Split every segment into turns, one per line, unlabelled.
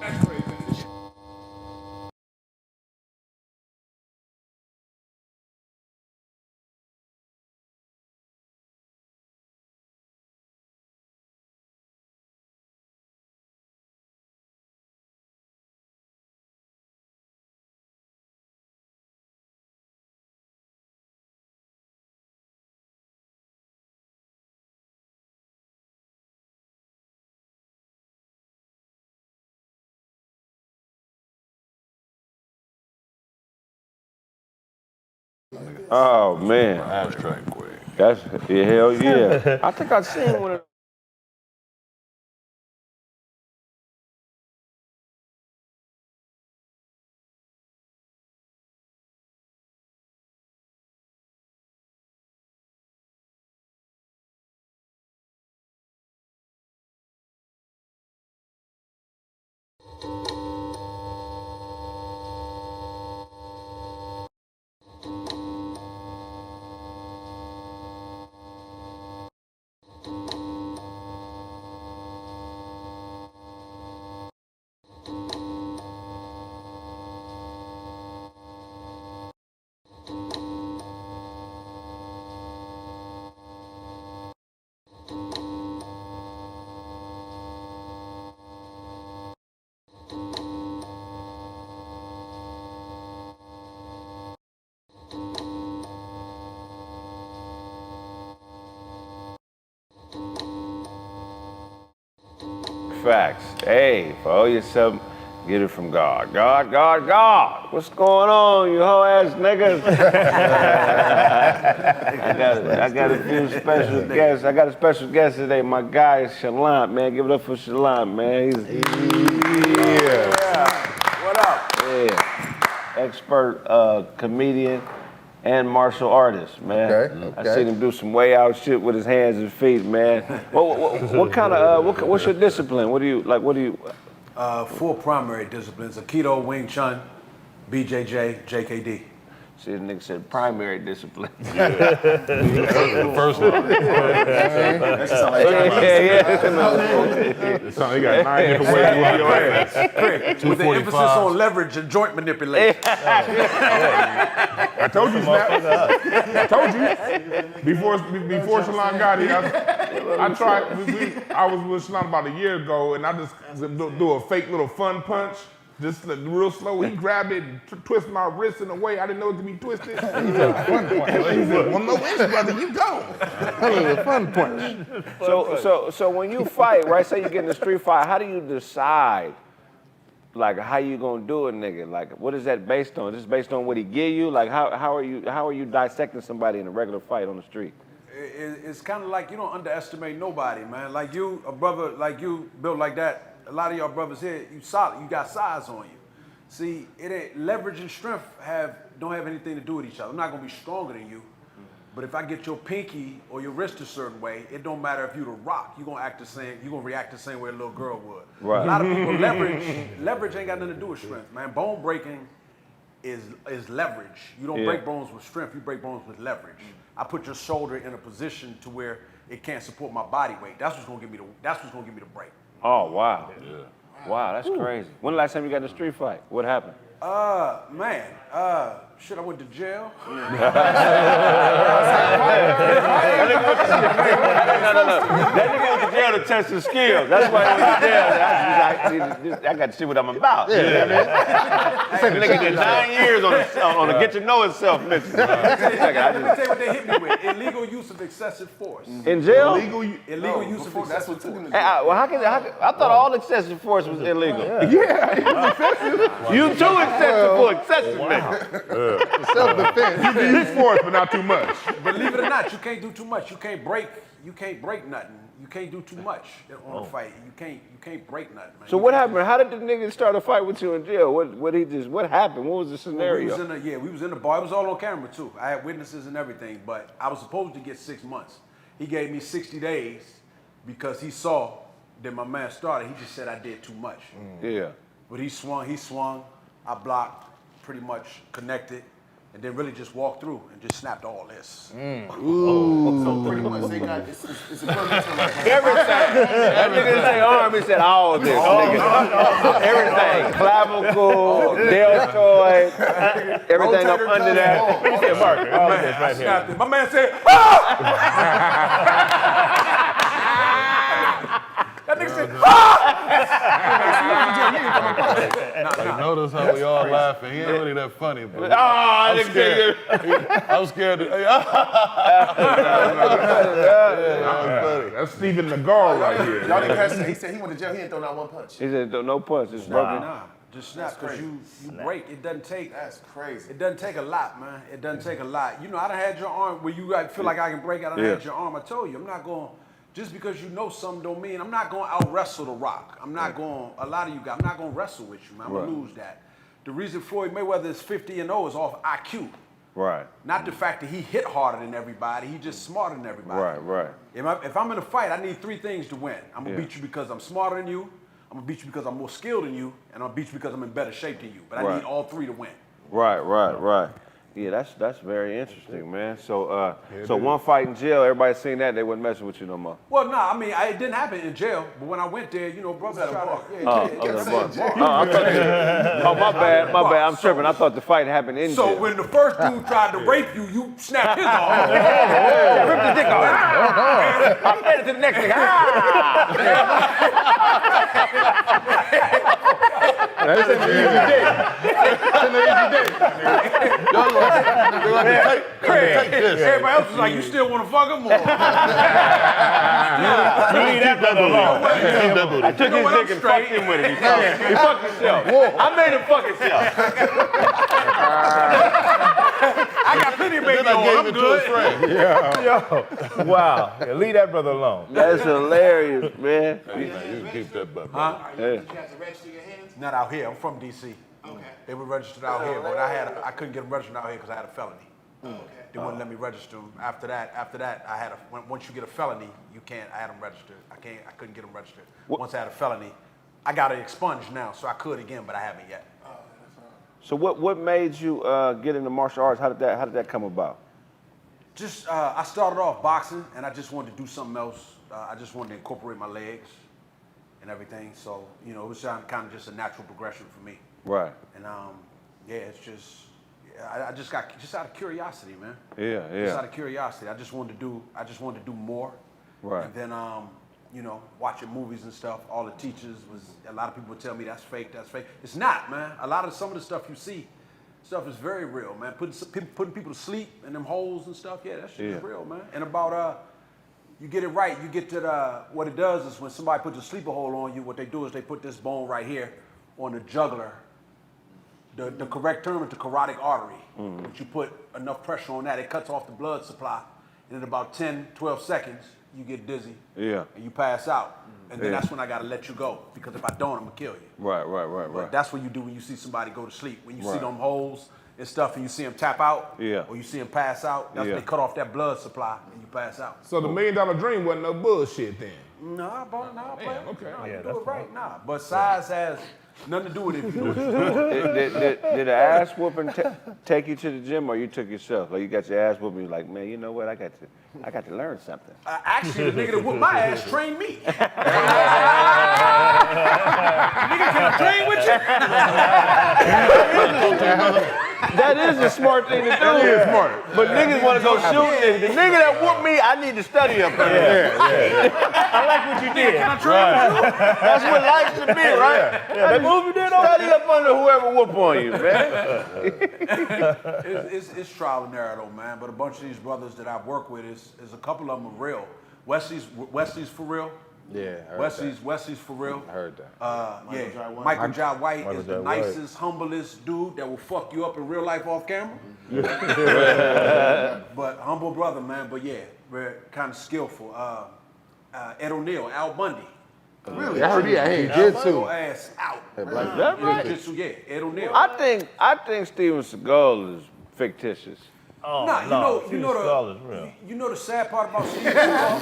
That's crazy.
Oh man,
That's Kraig quick.
that's hell yeah. I think I've seen one of. Facts. Hey, for all yourself, get it from God. God, God, God. What's going on, you hoe ass niggas? I got a few special guests. I got a special guest today. My guy is Shalant, man. Give it up for Shalant, man.
What up?
Yeah. Expert comedian and martial artist, man.
Okay.
I seen him do some way out shit with his hands and feet, man. What kind of what's your discipline? What do you?
Four primary disciplines: Aikido, Wing Chun, BJJ, JKD.
See, the nigga said primary discipline.
First one.
That sounds like
So he got 9 different ways to whoop your ass.
with the emphasis on leverage and joint manipulation.
I told you, Snap. I told you. Before Shalon got here, I tried. I was with Shalon about a year ago, and I just do a fake little fun punch. Just real slow. He grabbed it and twisted my wrist in a way I didn't know it could be twisted. He said, "Fun punch." He said, "Well, no inch, brother, you go." That was a fun punch.
So when you fight, right? Say you get in a street fight, how do you decide, like, how you gonna do it, nigga? Like, what is that based on? Is this based on what he give you? Like, how are you dissecting somebody in a regular fight on the street?
It's kind of like you don't underestimate nobody, man. Like you, a brother like you, built like that. A lot of y'all brothers here, you solid, you got size on you. See, it ain't leverage and strength don't have anything to do with each other. I'm not gonna be stronger than you, but if I get your pinky or your wrist a certain way, it don't matter if you the rock, you're gonna act the same, you're gonna react the same way a little girl would.
Right.
A lot of people leverage ain't got nothing to do with strength, man. Bone breaking is leverage. You don't break bones with strength, you break bones with leverage. I put your shoulder in a position to where it can't support my body weight. That's what's gonna give me the break.
Oh wow. Yeah. Wow, that's crazy. When the last time you got in a street fight? What happened?
Man, shit, I went to jail.
No. That nigga went to jail to test his skills. That's why he went to jail. I got to see what I'm about. Yeah. You know what I mean? Nigga did 9 years on a get to know himself mission.
Let me tell you what they hit me with. Illegal use of excessive force.
In jail?
Illegal use of excessive force.
I thought all excessive force was illegal. Yeah. You too excessive for excessive, nigga.
Self-defense. You can use force, but not too much.
Believe it or not, you can't do too much. You can't break nothing. You can't do too much on a fight. You can't break nothing, man.
So what happened? How did the nigga start a fight with you in jail? What happened? What was the scenario?
We was in the bar. It was all on camera too. I had witnesses and everything, but I was supposed to get 6 months. He gave me 60 days because he saw that my man started. He just said I did too much.
Yeah.
But he swung, I blocked, pretty much connected. and then really just walked through and just snapped all this.
So pretty much they got it's equivalent to like
Everything. That nigga didn't say arm, he said all this, nigga. Everything. Clavicle, deltoid, everything up under that.
He said, Mark, all
Man,
this
I
right
snapped
here.
it. My man said, that nigga said,
You notice how we all laughing. He ain't really that funny, but
I didn't
scared. I'm scared.
That's Stephen Nagar right here.
Y'all didn't catch that. He said he went to jail. He didn't throw not one punch.
He said, no punch, it's broken.
nah, just snap, because you break. It doesn't take.
That's crazy.
It doesn't take a lot, man. It doesn't take a lot. You know, I done had your arm where you like, feel like I can break. I done had your arm. I told you, I'm not going. Just because you know something don't mean I'm not going to out wrestle The Rock. I'm not going. A lot of you guys, I'm not going to wrestle with you, man. I'm gonna lose that. The reason Floyd Mayweather is 50-0 is off IQ.
Right.
Not the fact that he hit harder than everybody. He just smarter than everybody.
Right.
If I'm in a fight, I need 3 things to win. I'm gonna beat you because I'm smarter than you. I'm gonna beat you because I'm more skilled than you, and I'm gonna beat you because I'm in better shape than you. But I need all 3 to win.
Right. Yeah, that's very interesting, man. So, so one fight in jail, everybody seen that, they wasn't messing with you no more.
Well, no, I mean, it didn't happen in jail, but when I went there, you know, brothers tried to.
My bad. I'm tripping. I thought the fight happened in jail.
So when the first dude tried to rape you, you snapped his arm.
Rip the dick off. I'm headed to the next nigga.
That's an easy day.
Everybody else was like, you still want to fuck him more?
You leave that brother alone. I took his dick and fucked him with it. He fucked himself. I made him fuck himself.
I got plenty of baby oil. I'm good.
Wow. Yeah, leave that brother alone.
That's hilarious, man.
You can keep that butt.
Huh?
Did you have to register your hands?
Not out here. I'm from D.C.
Okay.
They were registered out here, but I couldn't get them registered out here because I had a felony. They wouldn't let me register them. After that, I had once you get a felony, you can't. I had them registered. I couldn't get them registered. Once I had a felony, I got it expunged now, so I could again, but I haven't yet.
So what made you get into martial arts? How did that come about?
Just I started off boxing, and I just wanted to do something else. I just wanted to incorporate my legs and everything. So it was kind of just a natural progression for me.
Right.
And it's just. I just out of curiosity, man.
Yeah.
Just out of curiosity. I just wanted to do more.
Right.
And then watching movies and stuff, all the teachers a lot of people would tell me that's fake. It's not, man. Some of the stuff you see, stuff is very real, man. Putting people to sleep in them holes and stuff, that shit is real, man. And about you get it right, you get to what it does is when somebody puts a sleeper hole on you, what they do is they put this bone right here on the jugular. The correct term is the carotid artery. But you put enough pressure on that, it cuts off the blood supply. And in about 10, 12 seconds, you get dizzy.
Yeah.
And you pass out. And then that's when I got to let you go. Because if I don't, I'm going to kill you.
Right.
But that's what you do when you see somebody go to sleep. When you see them holes and stuff and you see them tap out, or you see them pass out, that's when they cut off that blood supply and you pass out.
So the $1 Million Dream wasn't no bullshit then.
Nah, bro,
Damn, okay.
You do it right, nah. But size has nothing to do with it if you do it.
Did the ass whooping take you to the gym, or you took yourself? Like you got your ass whooping, you're like, man, you know what? I got to learn something.
Actually, the nigga that whooped my ass trained me. Nigga, can I train with you?
That is a smart thing to do.
That is smart.
But niggas want to go shooting. The nigga that whooped me, I need to study up on it.
I like what you did.
Can I train with you?
That's what life should be, right? That move you did, study up under whoever whoop on you, man.
It's trial and error though, man. But a bunch of these brothers that I've worked with is a couple of them are real. Wesley's for real.
Yeah,
Wesley's for real.
I heard that.
Michael Jai White is the nicest, humblest dude that will fuck you up in real life off camera. But humble brother, man. But yeah, we're kind of skillful. Ed O'Neill, Al Bundy.
Really? I heard he did too.
Your ass out.
Is that right?
Jiu-jitsu, yeah, Ed O'Neill.
I think Steven Seagal is fictitious.
Oh,
Nah, you know the sad part about Steven Seagal?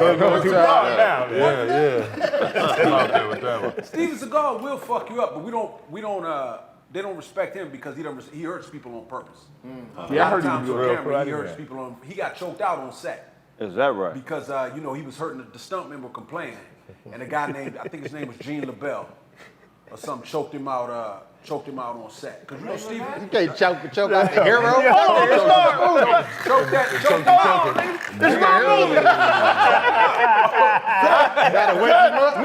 Don't go too far now.
I'm out there with that one.
Steven Seagal will fuck you up, but they don't respect him because he hurts people on purpose.
Yeah, I heard
times
he
on
was real
camera, he
karate
hurts
man.
people on. He got choked out on set
Is that right?
because he was hurting the stuntmen were complaining, and a guy named I think his name was Gene LaBelle or something choked him out on set. Cause Steven.
You can't choke out the hero.
Choke that.
This my movie.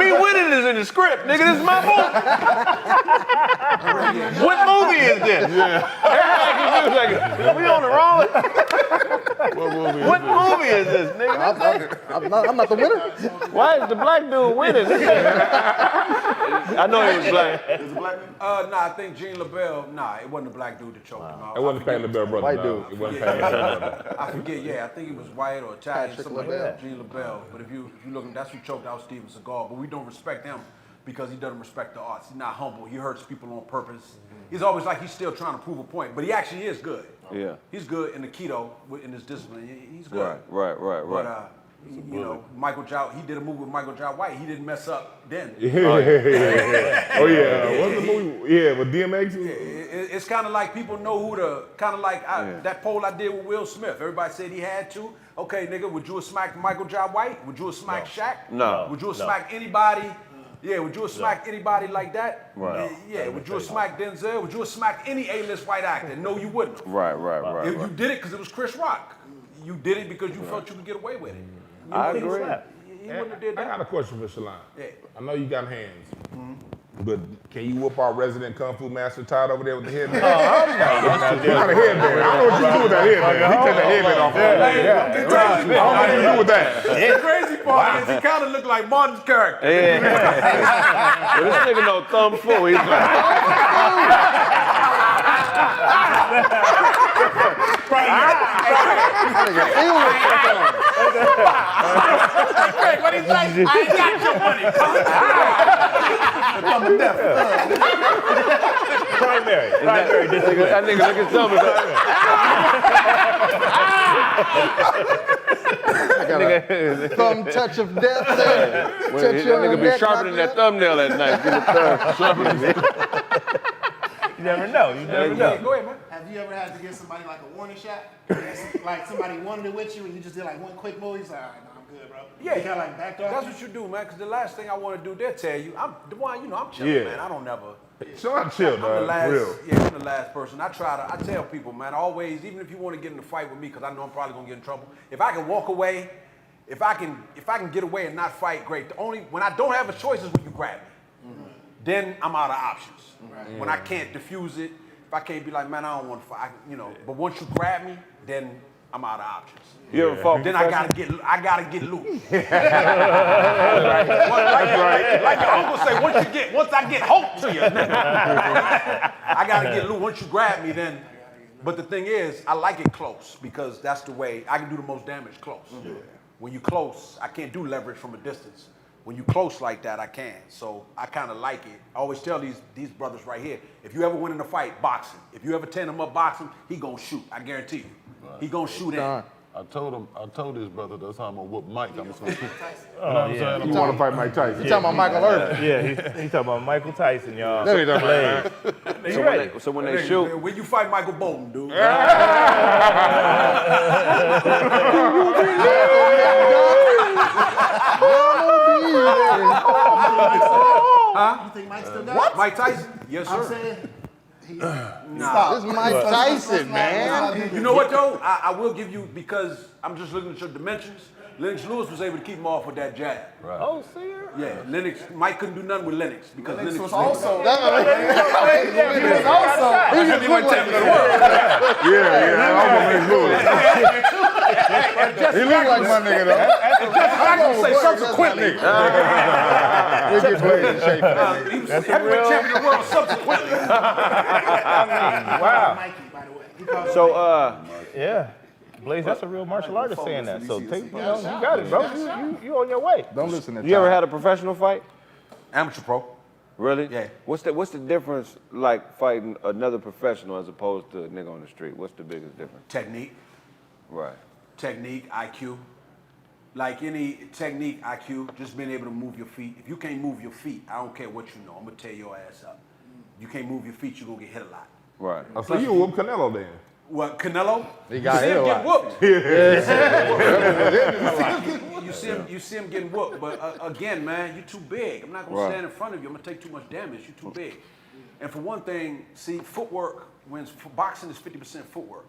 Me winning is in the script, nigga. This is my movie. What movie is this? We on the wrong. What movie is this, nigga?
I'm not the winner.
Why is the black dude winning? I know he was black.
Nah, I think Gene LaBelle. Nah, it wasn't a black dude that choked him out.
It wasn't Payne LaBelle brother.
White
no.
dude.
It wasn't Payne LaBelle brother.
I forget. Yeah, I think he was white or Italian,
Patrick
something like
LaBelle.
that. Gene LaBelle. But if you look, that's who choked out Steven Seagal. But we don't respect him because he doesn't respect the arts. He's not humble. He hurts people on purpose. He's always like he's still trying to prove a point, but he actually is good.
Yeah.
He's good in the keto, in his discipline. He's good.
Right.
But Michael Jai, he did a movie with Michael Jai White. He didn't mess up then.
Oh yeah. What's the movie? Yeah, with DMX.
It's kind of like people know who that poll I did with Will Smith. Everybody said he had to. Okay, nigga, would you have smacked Michael Jai White? Would you have smacked Shaq?
No.
Would you have smacked anybody? Yeah, would you have smacked anybody like that?
Right.
Yeah, would you have smacked Denzel? Would you have smacked any A-list white actor? No, you wouldn't.
Right.
You did it because it was Chris Rock. You did it because you felt you could get away with it.
I agree.
He wouldn't have did
I
that.
got a question for Shalon.
Yeah.
I know you got hands, but can you whoop our resident Kung Fu master Todd over there with the headband?
Oh,
You got a headband. I don't know what you do with that headband. He take the headband off. I don't know what you do with that.
The crazy part is he kind of looked like Martin's character.
Yeah. Well, this nigga no thumb full. He's like,
Craig, what he say? I ain't got your money.
Primary discipline.
that nigga look at thumb.
Thumb touch of death there.
That nigga be sharpening that thumbnail at night. Get the thumb.
You never know.
Go ahead, man.
Have you ever had to give somebody like a warning shot? Like somebody wanted it with you and you just did like one quick move, he's like, all right, no, I'm good, bro.
Yeah,
You kind of like backed off.
That's what you do, man. Because the last thing I want to do, they'll tell you. I'm chilling,
Yeah.
man. I don't never.
Shalon chill,
I'm the
dog.
last.
Real.
Yeah, I'm the last person. I tell people, man. Always, even if you want to get in a fight with me, because I know I'm probably gonna get in trouble. If I can walk away, if I can get away and not fight, great. When I don't have a choice is when you grab me. Then I'm out of options. When I can't diffuse it, if I can't be like, man, I don't want to fight, But once you grab me, then I'm out of options.
You ever fought
Then I gotta get loose. Like your uncle say, once I get hooked to you, I gotta get loose. Once you grab me, then. But the thing is, I like it close because that's the way I can do the most damage close. When you close, I can't do leverage from a distance. When you close like that, I can. So I kind of like it. I always tell these brothers right here, if you ever win in a fight, boxing. If you ever tan him up boxing, he gonna shoot. I guarantee you. He gonna shoot in.
I told his brother that's how I'm gonna whoop Mike. I'm just gonna keep.
You want to fight Mike Tyson?
You talking about Michael Irvin?
Yeah, he's talking about Michael Tyson, y'all.
There you go.
So when they shoot,
When you fight Michael Bolton, dude.
You think Mike still got it?
Mike Tyson? Yes,
I'm
sir.
saying,
This is Mike Tyson, man.
You know what though? I will give you, because I'm just looking at your dimensions. Lennox Lewis was able to keep him off with that jab.
Oh, see her?
Yeah, Mike couldn't do nothing with Lennox because Lennox
was
was
also.
also.
He was also. He just looked like
Yeah, I'm gonna make Lewis.
He looked like my nigga though.
I'm gonna say subsequently.
He get played in shape.
He was heavyweight champion of the world subsequently.
Wow.
Mikey, by the way. He called him
so
Yeah. Blaze, that's a real martial artist saying that. So you got it, bro. You on your way.
Don't listen to
you ever had a professional fight?
Amateur pro.
Really?
Yeah.
What's the difference like fighting another professional as opposed to a nigga on the street? What's the biggest difference?
Technique,
Right.
IQ. like any technique, IQ, just being able to move your feet. If you can't move your feet, I don't care what you know. I'm gonna tear your ass up. You can't move your feet, you're gonna get hit a lot.
Right.
Oh, so you whoop Canelo then?
What, Canelo?
He got
you see
hit
him
a
getting
lot.
whooped. You see him getting whooped. But again, man, you're too big. I'm not gonna stand in front of you. I'm gonna take too much damage. You're too big. And for one thing, see, footwork, boxing is 50% footwork.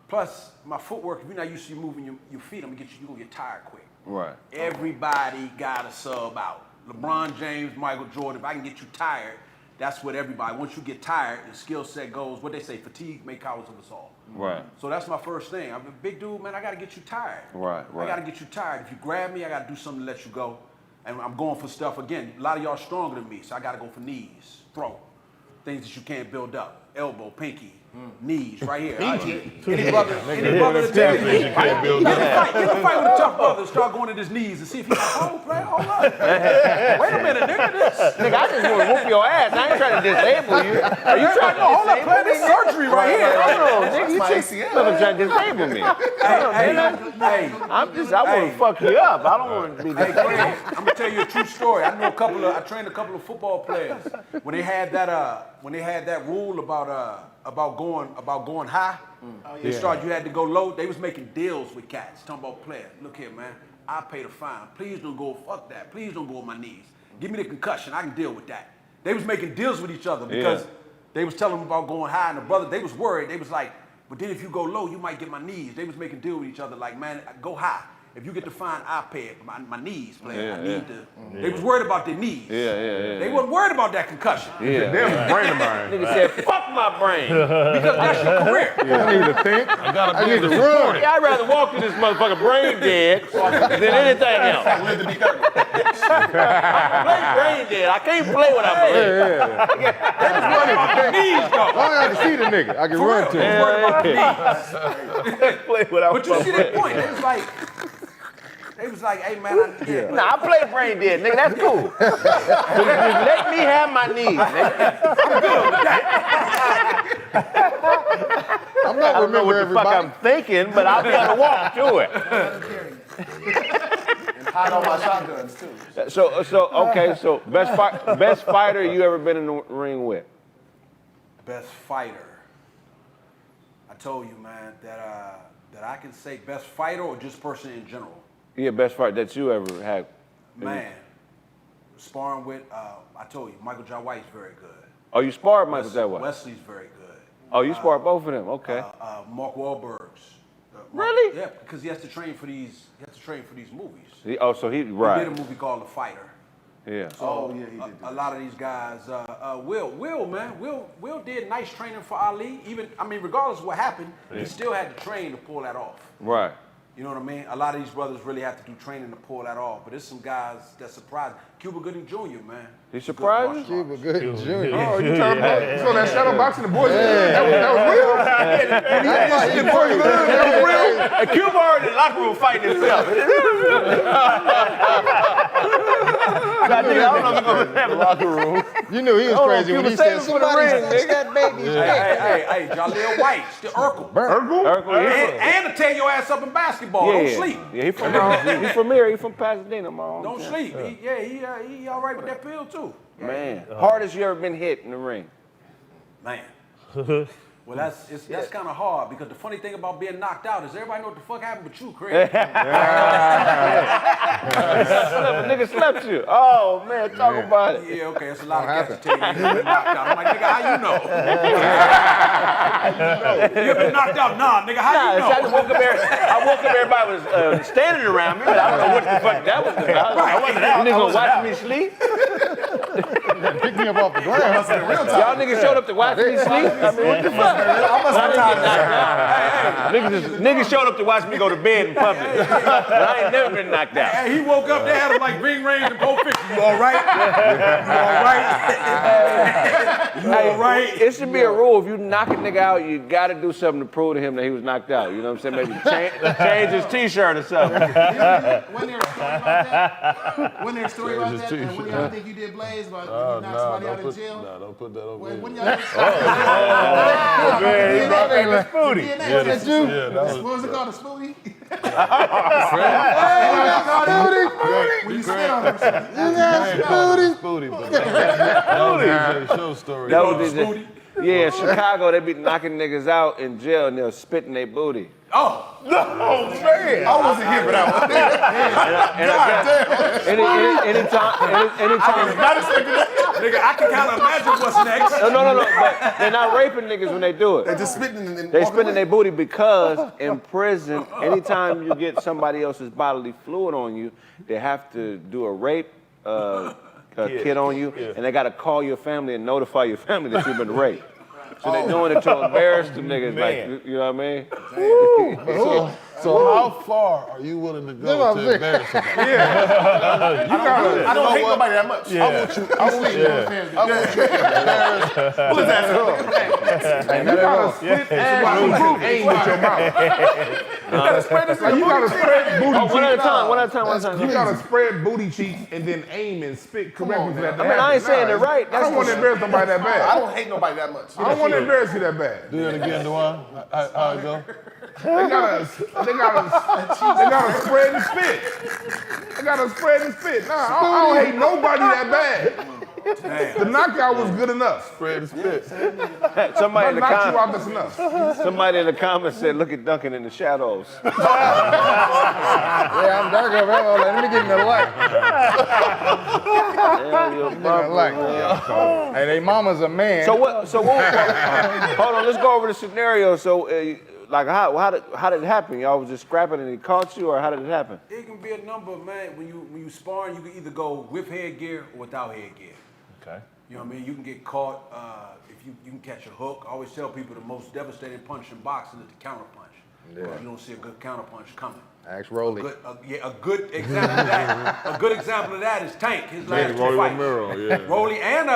Plus, my footwork, if you're not used to moving your feet, you're gonna get tired quick.
Right.
Everybody got to sub out. LeBron James, Michael Jordan, if I can get you tired, that's what everybody, once you get tired, the skill set goes, what they say, fatigue make cowards of us all.
Right.
So that's my first thing. I'm a big dude, man, I got to get you tired.
Right.
I got to get you tired. If you grab me, I got to do something to let you go. And I'm going for stuff, again, a lot of y'all stronger than me, so I got to go for knees, throat, things that you can't build up, elbow, pinky, knees, right here. Any brother to tell you, get in a fight with a tough brother, start going to his knees and see if he can hold up. Wait a minute, nigga, this.
Nigga, I just want to whoop your ass. I ain't trying to disable you. Are you trying to
hold up, man, this surgery right here.
Hold on, nigga, you trying to disable me. I want to fuck you up. I don't want to be
Hey, Craig, I'm gonna tell you a true story. I trained a couple of football players when they had that rule about going high. You had to go low. They was making deals with cats, talking about players. Look here, man, I pay the fine. Please don't go, fuck that. Please don't go on my knees. Give me the concussion, I can deal with that. They was making deals with each other because they was telling them about going high, and the brother, they was worried. They was like, but then if you go low, you might get my knees. They was making deals with each other like, man, go high. If you get the fine, I pay it. My knees, player. I need to. They was worried about their knees. They wasn't worried about that concussion.
Damn brain of mine.
Nigga said, fuck my brain.
Because that's your career.
I need to think. I need to run.
Yeah, I'd rather walk to this motherfucker brain dead than anything else. I play brain dead. I can't play without my legs.
They was worried about their knees, though.
I don't have to see the nigga. I can run to him.
They was worried about their knees.
But
you see that point? They was like, hey man,
Nah, I play brain dead, nigga. That's cool. Just let me have my knees, nigga.
I'm not
I don't know what the
everybody.
fuck I'm thinking, but I'll be able to walk to it.
And hide on my shotguns too.
So best fighter you ever been in the ring with?
Best fighter. I told you, man, that I can say best fighter or just person in general.
Yeah, best fight that you ever had.
Man, sparring with, I told you, Michael John White's very good.
Oh, you sparred Michael that way?
Wesley's very good.
Oh, you sparred both of them. Okay.
Mark Wahlberg's.
Really?
Yeah, because he has to train for these. Movies.
He
He did a movie called The Fighter.
Yeah.
So he did. A lot of these guys, Will did nice training for Ali. Regardless of what happened, he still had to train to pull that off.
Right.
You know what I mean? A lot of these brothers really have to do training to pull that off. But there's some guys that surprise. Cuba Gooding Jr., man.
He surprised you?
Cuba Gooding Jr.
Oh, you talking about so that shadow boxing, the boys, that was real.
And Cuba already in the locker room fighting himself. I don't know if I'm going to have a locker room.
You knew he was crazy when he said, somebody snatch that baby.
Hey, Jaleel White, the Urkel. And to tear your ass up in basketball. Don't sleep.
Yeah, he from here. He from Pasadena, man.
Don't sleep. He all right with that pill too.
Man, hardest you ever been hit in the ring?
Man. Well, that's kind of hard because the funny thing about being knocked out is everybody know what the fuck happened with you, Kraig.
A nigga slept you. Oh man, talk about it.
Yeah, okay, it's a lot of cats that tell you you've been knocked out. I'm like, nigga, how you know? You've been knocked out? Nah, nigga, how you know?
I woke up everybody was standing around me, but I don't know what the fuck that was about. I wasn't out. Niggas gonna watch me sleep?
Pick me up off the ground.
Y'all niggas showed up to watch me sleep? I mean, what the fuck? Niggas showed up to watch me go to bed in public. But I ain't never been knocked out.
Hey, he woke up, they had him like Ring Range and Pulp Fiction. You all right? You all right?
It should be a rule. If you knock a nigga out, you gotta do something to prove to him that he was knocked out. You know what I'm saying? Maybe change his t-shirt or something.
When there's a story about that, and when y'all think you did Blaze, about when you knocked somebody out of jail?
No, don't put that over
When
me.
y'all
Man, he brought back the spoonie.
what was it called, the spoonie? When you spit on him,
Booty, but that was DJ show story.
That was DJ. Yeah, in Chicago, they be knocking niggas out in jail and they'll spit in their booty.
Oh,
man.
I wasn't here for that one.
Anytime.
nigga, I can kind of imagine what's next.
No. But they're not raping niggas when they do it.
They just spitting and
They
walking
spit in
away.
their booty because in prison, anytime you get somebody else's bodily fluid on you, they have to do a rape kit on you, and they got to call your family and notify your family that you've been raped. So they're doing it to embarrass the niggas, like, you know what I mean?
So how far are you willing to go to embarrass somebody?
I don't hate nobody that much.
Yeah.
I want you to embarrass. Pull his ass up.
You gotta split ass aim with your mouth. You gotta spread booty cheeks.
One at a time.
You gotta spread booty cheeks and then aim and spit correctly for that to
I mean, I ain't saying it right.
I don't want to embarrass nobody that
I
bad.
don't hate nobody that much.
I don't want to embarrass you that bad.
Do it again, Duan. How it go?
They gotta spread and spit. They gotta spread and spit. Nah, I don't hate nobody that bad. The knockout was good enough.
Spread and spit.
Somebody in the
Knock you out,
comments.
that's enough.
Somebody in the comments said, "Look at Duncan in the shadows."
Yeah, I'm dark over here. Let me get in the light. Hey, they mama's a man.
So what? Hold on, let's go over the scenario. So, like, how did it happen? Y'all was just scrapping and he caught you, or how did it happen?
It can be a number, man. When you sparring, you can either go with headgear or without headgear.
Okay.
You know what I mean? You can get caught if you can catch a hook. I always tell people the most devastating punch in boxing is the counter punch.
Yeah.
You don't see a good counter punch coming.
Ask Rolly.
A good example of that. A good example of that is Tank. His last two fights. Rolly and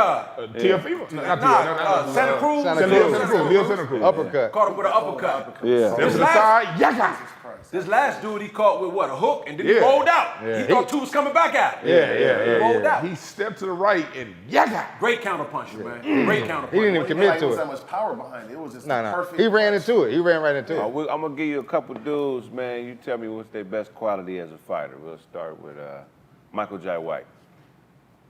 Santa Cruz.
Leo Santa Cruz.
Uppercut.
Caught him with an uppercut.
Yeah.
Step to the side, yaka.
This last dude he caught with what? A hook, and then he rolled out.
Yeah.
He thought two was coming back at him.
Yeah.
He rolled out.
He stepped to the right and yaka.
Great counter puncher, man. Great counter puncher.
He didn't even commit
Like,
to
there was
it.
that much power behind it. It was just
No.
perfect.
He ran into it. He ran right into it.
I'm gonna give you a couple dudes, man. You tell me what's their best quality as a fighter. We'll start with Michael J. White.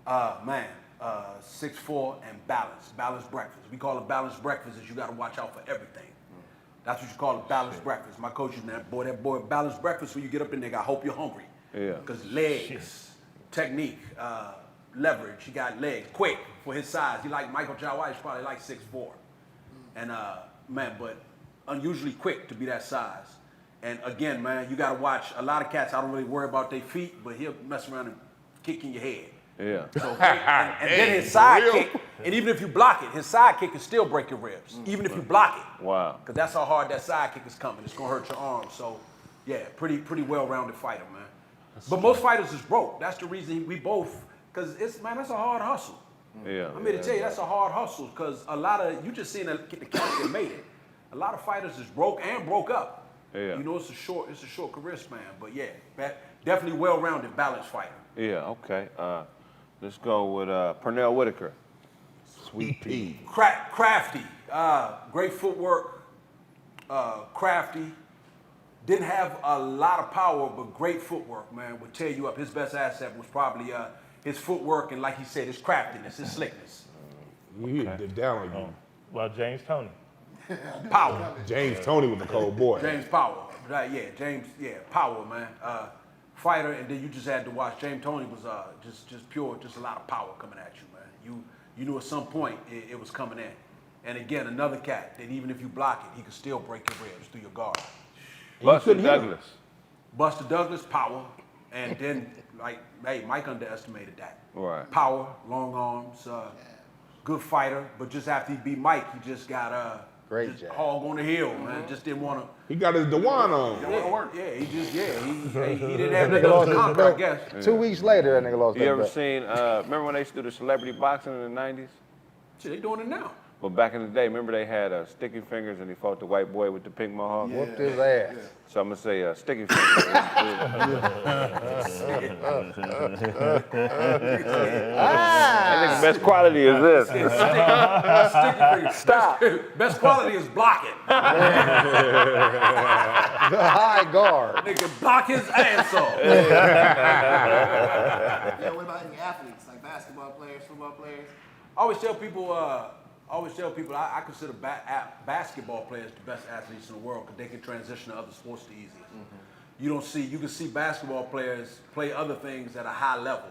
6'4" and balanced breakfast. We call it balanced breakfast is you got to watch out for everything. That's what you call a balanced breakfast. My coach is that boy, balanced breakfast when you get up in there, I hope you're hungry.
Yeah.
Because legs, technique, leverage, he got legs, quick for his size. He like Michael J. White's probably like 6'4". And but unusually quick to be that size. And again, man, you got to watch. A lot of cats, I don't really worry about their feet, but he'll mess around and kick in your head.
Yeah.
So and then his side kick, and even if you block it, his side kick can still break your ribs, even if you block it.
Wow.
Because that's how hard that side kick is coming. It's gonna hurt your arm. So, yeah, pretty well-rounded fighter, man. But most fighters is broke. That's the reason we both, because that's a hard hustle.
Yeah.
I'm here to tell you that's a hard hustle, because a lot of you just seen the cats that made it. A lot of fighters is broke and broke up.
Yeah.
You know, it's a short career span. But yeah, definitely well-rounded, balanced fighter.
Yeah. Okay. Let's go with Pernell Whitaker.
Sweet pea.
Crafty, great footwork, crafty. Didn't have a lot of power, but great footwork, man. Would tear you up. His best asset was probably his footwork and, like he said, his craftiness, his slickness.
He did down on you.
Well, James Toney.
Power.
James Toney was a cold boy.
James Power. Right, yeah, James, power, man. Fighter, and then you just had to watch. James Toney was just pure, just a lot of power coming at you, man. You knew at some point it was coming in. And again, another cat that even if you block it, he could still break your ribs through your guard.
Buster Douglas.
Buster Douglas, power, and then Mike underestimated that.
Right.
Power, long arms, good fighter, but just after he beat Mike, he just got
Great
just
job.
hog on the hill, man. Just didn't want to.
He got his Dewan on.
He didn't have nothing else to conquer, I guess.
2 weeks later, that nigga lost
You
that
ever
belt.
seen? Remember when they used to do the celebrity boxing in the '90s?
Shit, they doing it now.
But back in the day, remember they had sticky fingers and he fought the white boy with the pink mohawk?
Whooped his ass.
So I'm gonna say sticky fingers. I think the best quality is this.
Sticky fingers.
Stop.
Best quality is blocking.
The high guard.
Nigga block his ass off.
Yeah, what about any athletes, like basketball players, football players?
I always tell people, I consider basketball players the best athletes in the world because they can transition to other sports the easiest. You can see basketball players play other things at a high level.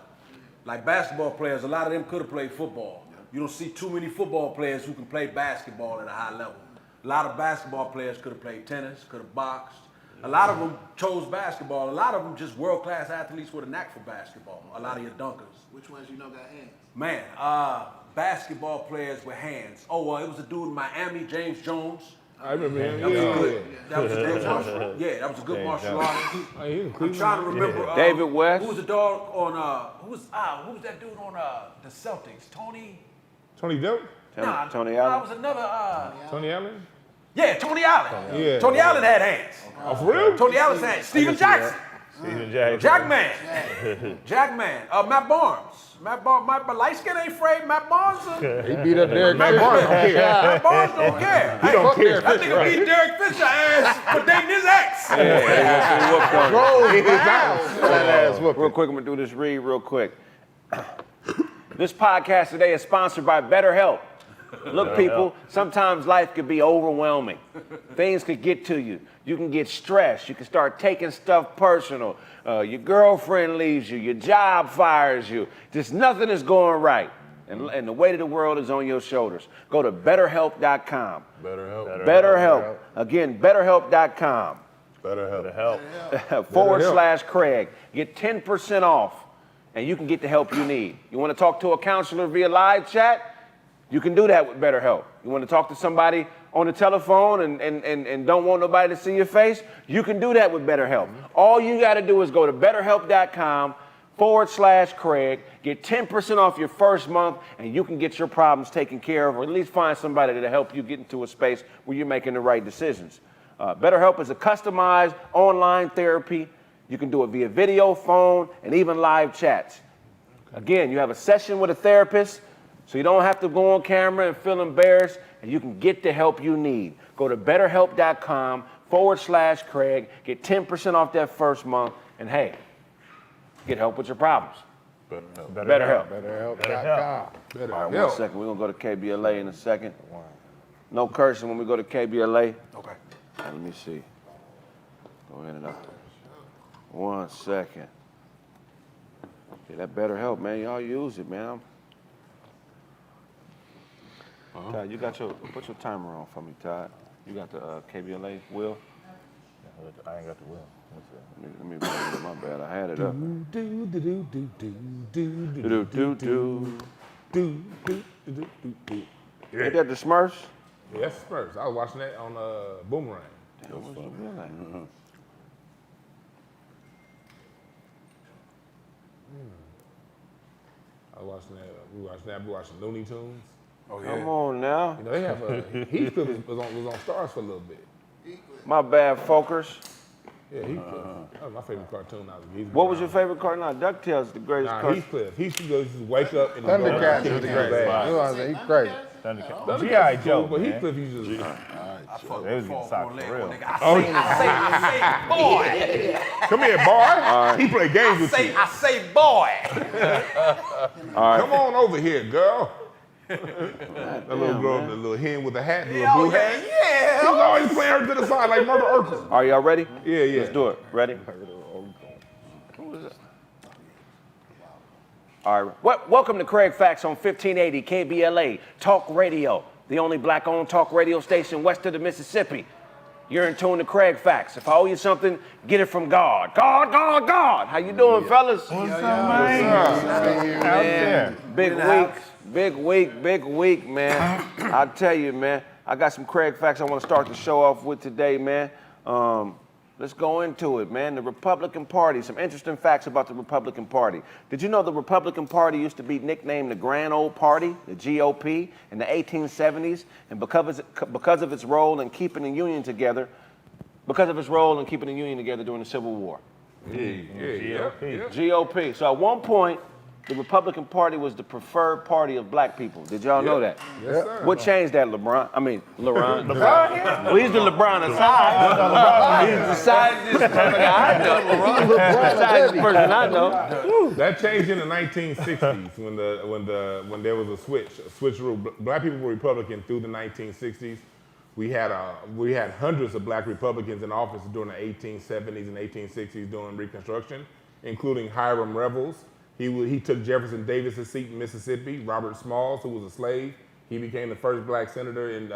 Like basketball players, a lot of them could have played football. You don't see too many football players who can play basketball at a high level. A lot of basketball players could have played tennis, could have boxed. A lot of them chose basketball. A lot of them just world-class athletes with a knack for basketball. A lot of your dunkers.
Which ones you know got hands?
Man, basketball players with hands. It was a dude in Miami, James Jones.
I remember him.
That was a good martial artist. I'm trying to remember.
David West.
Who was the dog on? Who was that dude on the Celtics? Tony.
Tony Doe?
Tony
That
Allen.
was another.
Tony Allen?
Yeah, Tony Allen.
Yeah.
Tony Allen had hands.
Oh, for real?
Tony Allen's had hands. Steven Jackson.
Steven Jackson.
Jackman. Matt Barnes. Matt light skin ain't afraid. Matt Barnes.
He beat up Derek
Matt Barnes don't care.
Matt Barnes don't care.
He don't care.
That nigga beat Derek Fisher ass for dating his ex.
Real quick, I'm gonna do this read real quick. This podcast today is sponsored by BetterHelp. Look, people, sometimes life could be overwhelming. Things could get to you. You can get stressed. You can start taking stuff personal. Your girlfriend leaves you. Your job fires you. Just nothing is going right. And the weight of the world is on your shoulders. Go to BetterHelp.com. BetterHelp. Again, BetterHelp.com. /Kraig. Get 10% off, and you can get the help you need. You want to talk to a counselor via live chat? You can do that with BetterHelp. You want to talk to somebody on the telephone and don't want nobody to see your face? You can do that with BetterHelp. All you got to do is go to BetterHelp.com /Kraig, get 10% off your first month, and you can get your problems taken care of, or at least find somebody to help you get into a space where you're making the right decisions. BetterHelp is a customized online therapy. You can do it via video, phone, and even live chats. Again, you have a session with a therapist, so you don't have to go on camera and feel embarrassed, and you can get the help you need. Go to BetterHelp.com /Kraig, get 10% off that first month, and hey, get help with your problems. BetterHelp.
BetterHelp.com.
All right, 1 second. We're going to go to KBLA in a second. No cursing when we go to KBLA.
Okay.
Let me see. Go ahead and up. 1 second. Yeah, that BetterHelp, man. Y'all use it, man. Todd, you got put your timer on for me, Todd. You got the KBLA wheel?
I ain't got the wheel.
Let me bring it up. My bad. I had it up. Ain't that the Smurfs?
Yeah, that's Spurs. I was watching that on Boomerang.
That was fun.
I was watching that. We watching Looney Tunes.
Oh, yeah.
Come on now.
You know, they have Heathcliff was on Stars for a little bit.
My bad, folkers.
Yeah, Heathcliff. That was my favorite cartoon.
What was your favorite cartoon? DuckTales is the greatest cartoon.
Heathcliff. Heathcliff goes to wake up and
Thundercats is the greatest. He's crazy.
Thundercats. G.I. Joe,
but
man.
Heathcliff, he's just.
They was getting socked for real.
I say, boy.
Come here, boy. He play games with you.
I say, boy.
Come on over here, girl. That little girl, the little hen with the hat, the little blue hat.
Yeah.
She was always playing her to the side like Murder Urkel.
Are y'all ready?
Yeah.
Let's do it. Ready? Who is it? All right. Welcome to Kraig Facts on 1580 KBLA Talk Radio, the only black-owned talk radio station west of the Mississippi. You're in tune to Kraig Facts. If I owe you something, get it from God. God. How you doing, fellas?
What's up, man?
Big week, man. I tell you, man. I got some Kraig Facts I want to start the show off with today, man. Let's go into it, man. The Republican Party, some interesting facts about the Republican Party. Did you know the Republican Party used to be nicknamed the Grand Old Party, the GOP, in the 1870s? And because of its role in keeping the Union together, during the Civil War. GOP. So at one point, the Republican Party was the preferred party of black people. Did y'all know that?
Yes, sir.
What changed that, LeBron? LeBron. Well, he's the LeBron aside. He's the scientist. I know. LeBron. Scientist person I know.
That changed in the 1960s when there was a switcheroo. Black people were Republican through the 1960s. We had hundreds of black Republicans in office during the 1870s and 1860s during Reconstruction, including Hiram Revels. He took Jefferson Davis's seat in Mississippi. Robert Smalls, who was a slave, he became the first black senator in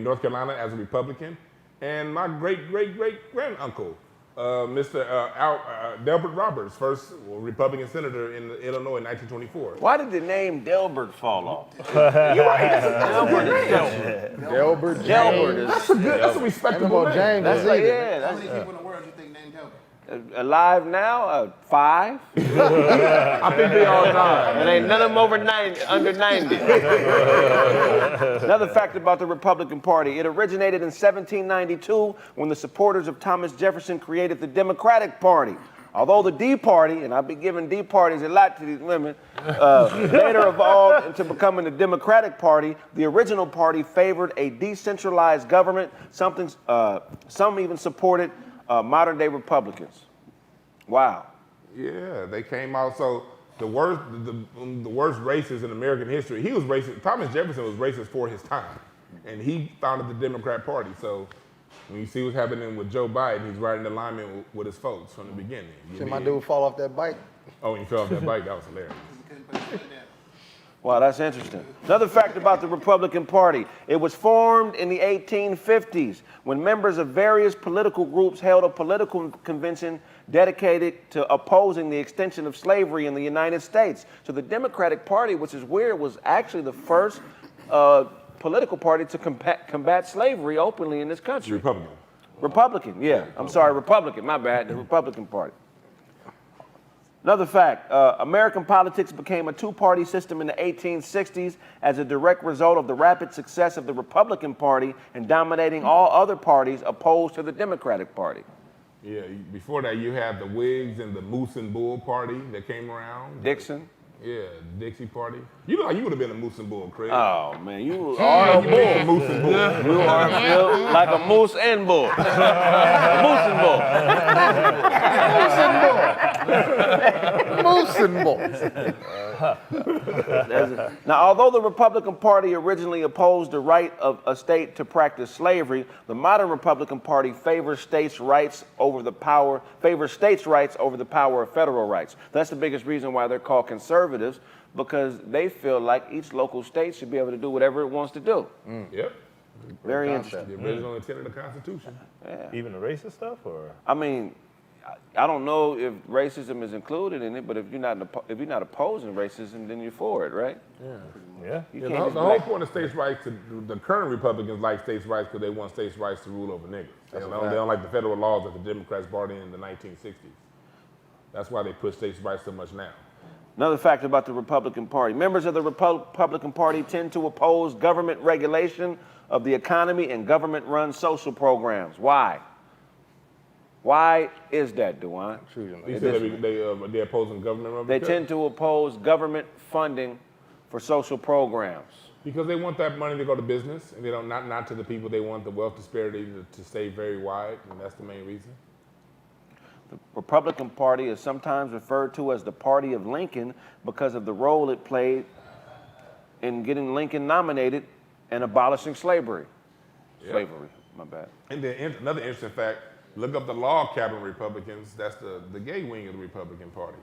North Carolina as a Republican. And my great-great-great-granduncle, Mr. Delbert Roberts, first Republican senator in Illinois in 1924.
Why did the name Delbert fall off?
Delbert James.
Delbert is
That's a respectable name.
James.
That's
is
like,
either.
yeah,
How
that's
many people in the world you think named Delbert?
alive now. 5.
I think they all died.
And ain't none of them under 90. Another fact about the Republican Party: it originated in 1792 when the supporters of Thomas Jefferson created the Democratic Party. Although the D Party, and I've been giving D parties a lot to these women, later evolved into becoming the Democratic Party, the original party favored a decentralized government, some even supported modern day Republicans. Wow.
Yeah, they came out. So the worst racist in American history, he was racist. Thomas Jefferson was racist for his time, and he founded the Democrat Party. So when you see what's happening with Joe Biden, he's right in alignment with his folks from the beginning.
See my dude fall off that bike?
Oh, he fell off that bike. That was hilarious.
Wow, that's interesting. Another fact about the Republican Party: it was formed in the 1850s when members of various political groups held a political convention dedicated to opposing the extension of slavery in the United States. So the Democratic Party, which is weird, was actually the first political party to combat slavery openly in this country. Republican, yeah. I'm sorry, Republican, my bad, the Republican Party. Another fact, American politics became a two-party system in the 1860s as a direct result of the rapid success of the Republican Party in dominating all other parties opposed to the Democratic Party.
Yeah, before that you had the Whigs and the Moose and Bull Party that came around.
Dixon.
Yeah, Dixie Party. You know, you would have been a Moose and Bull, Kraig.
Oh, man, you are a bull.
Moose and Bull.
You are built like a moose and bull. Moose and bull.
Moose and Bull.
Now, although the Republican Party originally opposed the right of a state to practice slavery, the modern Republican Party favors states' rights over the power of federal rights. That's the biggest reason why they're called conservatives, because they feel like each local state should be able to do whatever it wants to do.
Yep.
Very interesting.
The original intent of the Constitution.
Yeah.
Even the racist stuff, or?
I mean, I don't know if racism is included in it, but if you're not opposing racism, then you're for it, right?
Yeah.
You
The
can't
whole point of states' rights, the current Republicans like states' rights because they want states' rights to rule over niggas. They don't like the federal laws that the Democrats brought in the 1960s. That's why they push states' rights so much now.
Another fact about the Republican Party: members of the Republican Party tend to oppose government regulation of the economy and government-run social programs. Why? Why is that, Duane?
You said they're opposing government.
They tend to oppose government funding for social programs.
Because they want that money to go to business, and they don't not to the people. They want the wealth disparity to stay very wide, and that's the main reason.
The Republican Party is sometimes referred to as the Party of Lincoln because of the role it played in getting Lincoln nominated and abolishing slavery.
Yep.
Slavery, my bad.
And then another interesting fact: look up the log cabin Republicans. That's the gay wing of the Republican Party,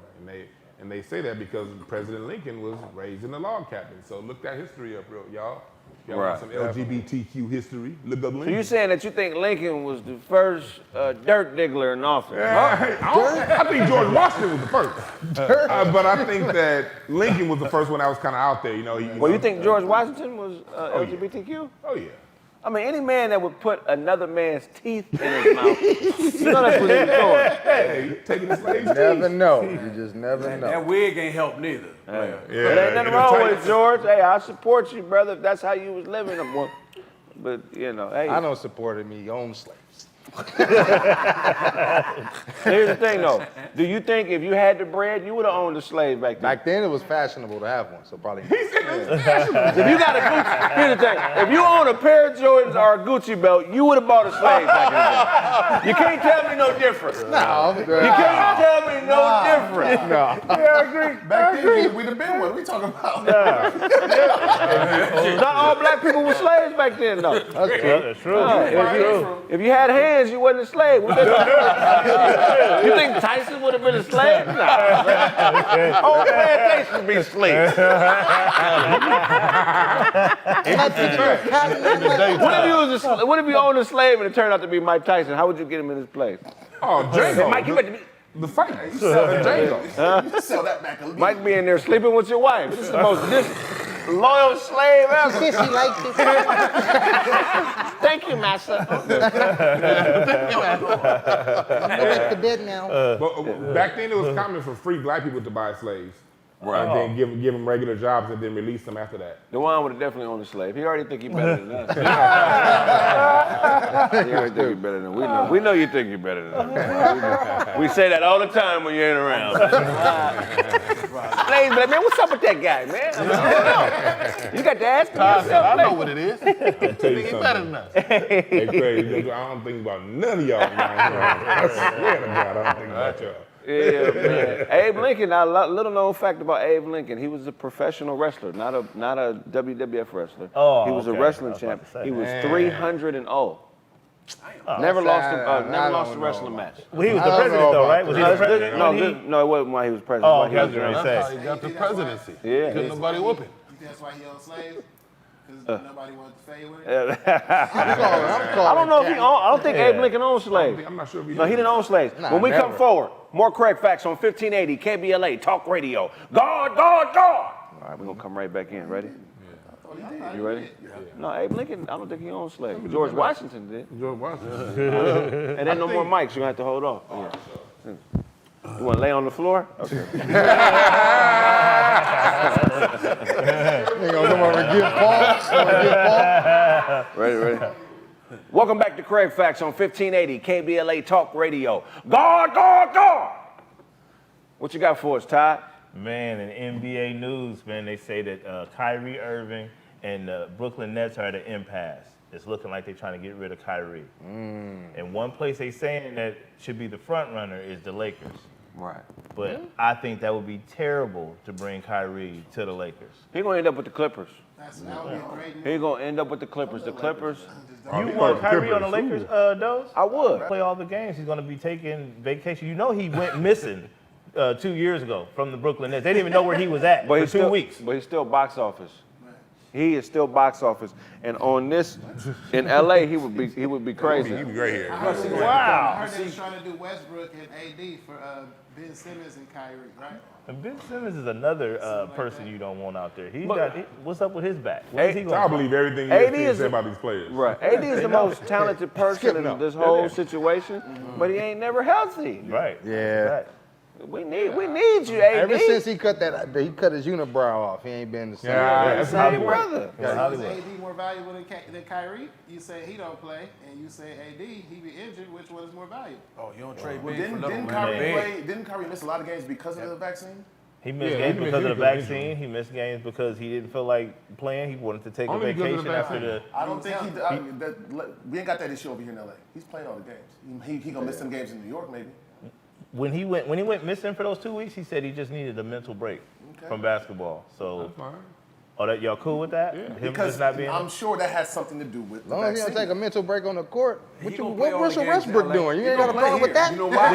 and they say that because President Lincoln was raised in the log cabin. So look that history up, y'all. Y'all want some LGBTQ history? Look up Lincoln.
So you're saying that you think Lincoln was the first dirt diggler in office?
I think George Washington was the first, but I think that Lincoln was the first one that was kind of out there. You know.
You think George Washington was LGBTQ?
Oh yeah.
I mean, any man that would put another man's teeth in his mouth, you know that's what he was doing.
Hey, taking the slaves'
You never
teeth.
know. You just never know.
That wig ain't help neither.
Hey.
Yeah,
There ain't nothing
the
wrong with
tights.
it, George. Hey, I support you, brother, if that's how you was living. But, you know, hey.
I don't support me. You own slaves.
Here's the thing, though. Do you think if you had the bread, you would have owned a slave back then?
Back then, it was fashionable to have one, so probably.
If you got a Gucci, here's the thing. If you own a pair of Jordans or a Gucci belt, you would have bought a slave back in the day. You can't tell me no different.
No,
You can't tell me no different.
no.
Yeah, I agree.
Back then, we'd have been one. We talking about?
Not all black people were slaves back then, though.
That's true.
If you had hands, you wasn't a slave. What that you think Tyson would have been a slave? Nah. Old man Tyson be a slave. What if you owned a slave and it turned out to be Mike Tyson? How would you get him in his place?
Oh, Django.
Mike, you better be.
The fight. Django.
You sell that back a little.
Mike be in there sleeping with your wife. This is the most disloyal slave ever.
She liked it.
Thank you, master.
To bed now.
But back then, it was common for free black people to buy slaves. Right. And then give them regular jobs and then release them after that.
DeJuan would have definitely owned a slave. He already think he better than us. He already think he better than we know. We know you think you're better than us. We say that all the time when you ain't around. Slaves, like, man, what's up with that guy, man? I don't know. You got to ask him yourself.
I know what it is.
I'll tell you
He
something.
better than us.
Hey, Craig, I don't think about none of y'all. I swear to God, I don't think about y'all.
Yeah, man. Abe Lincoln, a little known fact about Abe Lincoln, he was a professional wrestler, not a WWF wrestler.
Oh,
he was a
okay.
wrestling
I was about
champ.
to say.
He was 300-0. Never lost a wrestling match.
Well, he was the president, though, right? Was he the president?
No, it wasn't while he was president.
Oh,
While he was
okay, I was gonna
That's
say.
how he got the presidency.
Yeah.
Couldn't nobody whoop him.
You think that's why he owned slaves? Because nobody wanted to stay with him?
I don't know if he owned, I don't think Abe Lincoln owned slaves.
I'm not sure if he
No, he didn't own slaves.
Nah,
When we
never.
come forward, more Kraig Facts on 1580 KBLA Talk Radio. Guard, guard, guard. All right, we're going to come right back in. Ready? You ready? No, Abe Lincoln, I don't think he owned slaves. George Washington did.
George Washington.
And then no more mics. You're going to have to hold off. Yeah. You want to lay on the floor? Okay.
Ain't gonna come over and get Paul.
Ready? Welcome back to Kraig Facts on 1580 KBLA Talk Radio. Guard, guard, guard. What you got for us, Todd?
Man, in NBA news, man, they say that Kyrie Irving and the Brooklyn Nets are at an impasse. It's looking like they're trying to get rid of Kyrie. And one place they saying that should be the front runner is the Lakers.
Right.
But I think that would be terrible to bring Kyrie to the Lakers.
He's going to end up with the Clippers.
That would be a great move.
He's going to end up with the Clippers. The Clippers.
You want Kyrie on the Lakers, Doze?
I would.
Play all the games. He's going to be taking vacation. You know he went missing 2 years ago from the Brooklyn Nets. They didn't even know where he was at for 2 weeks.
But he's still box office. He is still box office. And on this, in LA, he would be crazy.
He'd be great here.
I heard they was trying to do Westbrook and AD for Ben Simmons and Kyrie, right?
And Ben Simmons is another person you don't want out there. What's up with his back? Where's he
I
going?
believe everything
AD
you
is
say
a-
about these players.
Right. AD is the most talented person in this whole situation, but he ain't never healthy.
Right.
Yeah.
We need you, AD.
Ever since he cut his unibrow off, he ain't been the same.
Yeah,
That's
that's
same brother.
Is
Hollywood.
AD more valuable than Kyrie? You say he don't play, and you say AD, he be injured. Which one is more valuable?
Oh, you don't trade
Well,
big for
didn't
nothing,
Kyrie
man.
play? Didn't Kyrie miss a lot of games because of the vaccine?
He missed
Yeah,
games
he
because of the
missed games.
vaccine. He missed games because he didn't feel like playing. He wanted to take
Only
a
because of the
vacation after the.
vaccine.
I don't think we ain't got that issue over here in LA. He's playing all the games. He gonna miss some games in New York maybe.
When he went missing for those 2 weeks, he said he just needed a mental break from basketball. So, that y'all cool with that? Him
Because
just not being.
I'm sure that has something to do with
As
the
long as he
vaccine.
don't take a mental break on the court,
He gonna play all
what
the
Russell
games in
Westbrook
LA.
doing? You
He
ain't got a
gonna play
problem with
here.
that?
You know why?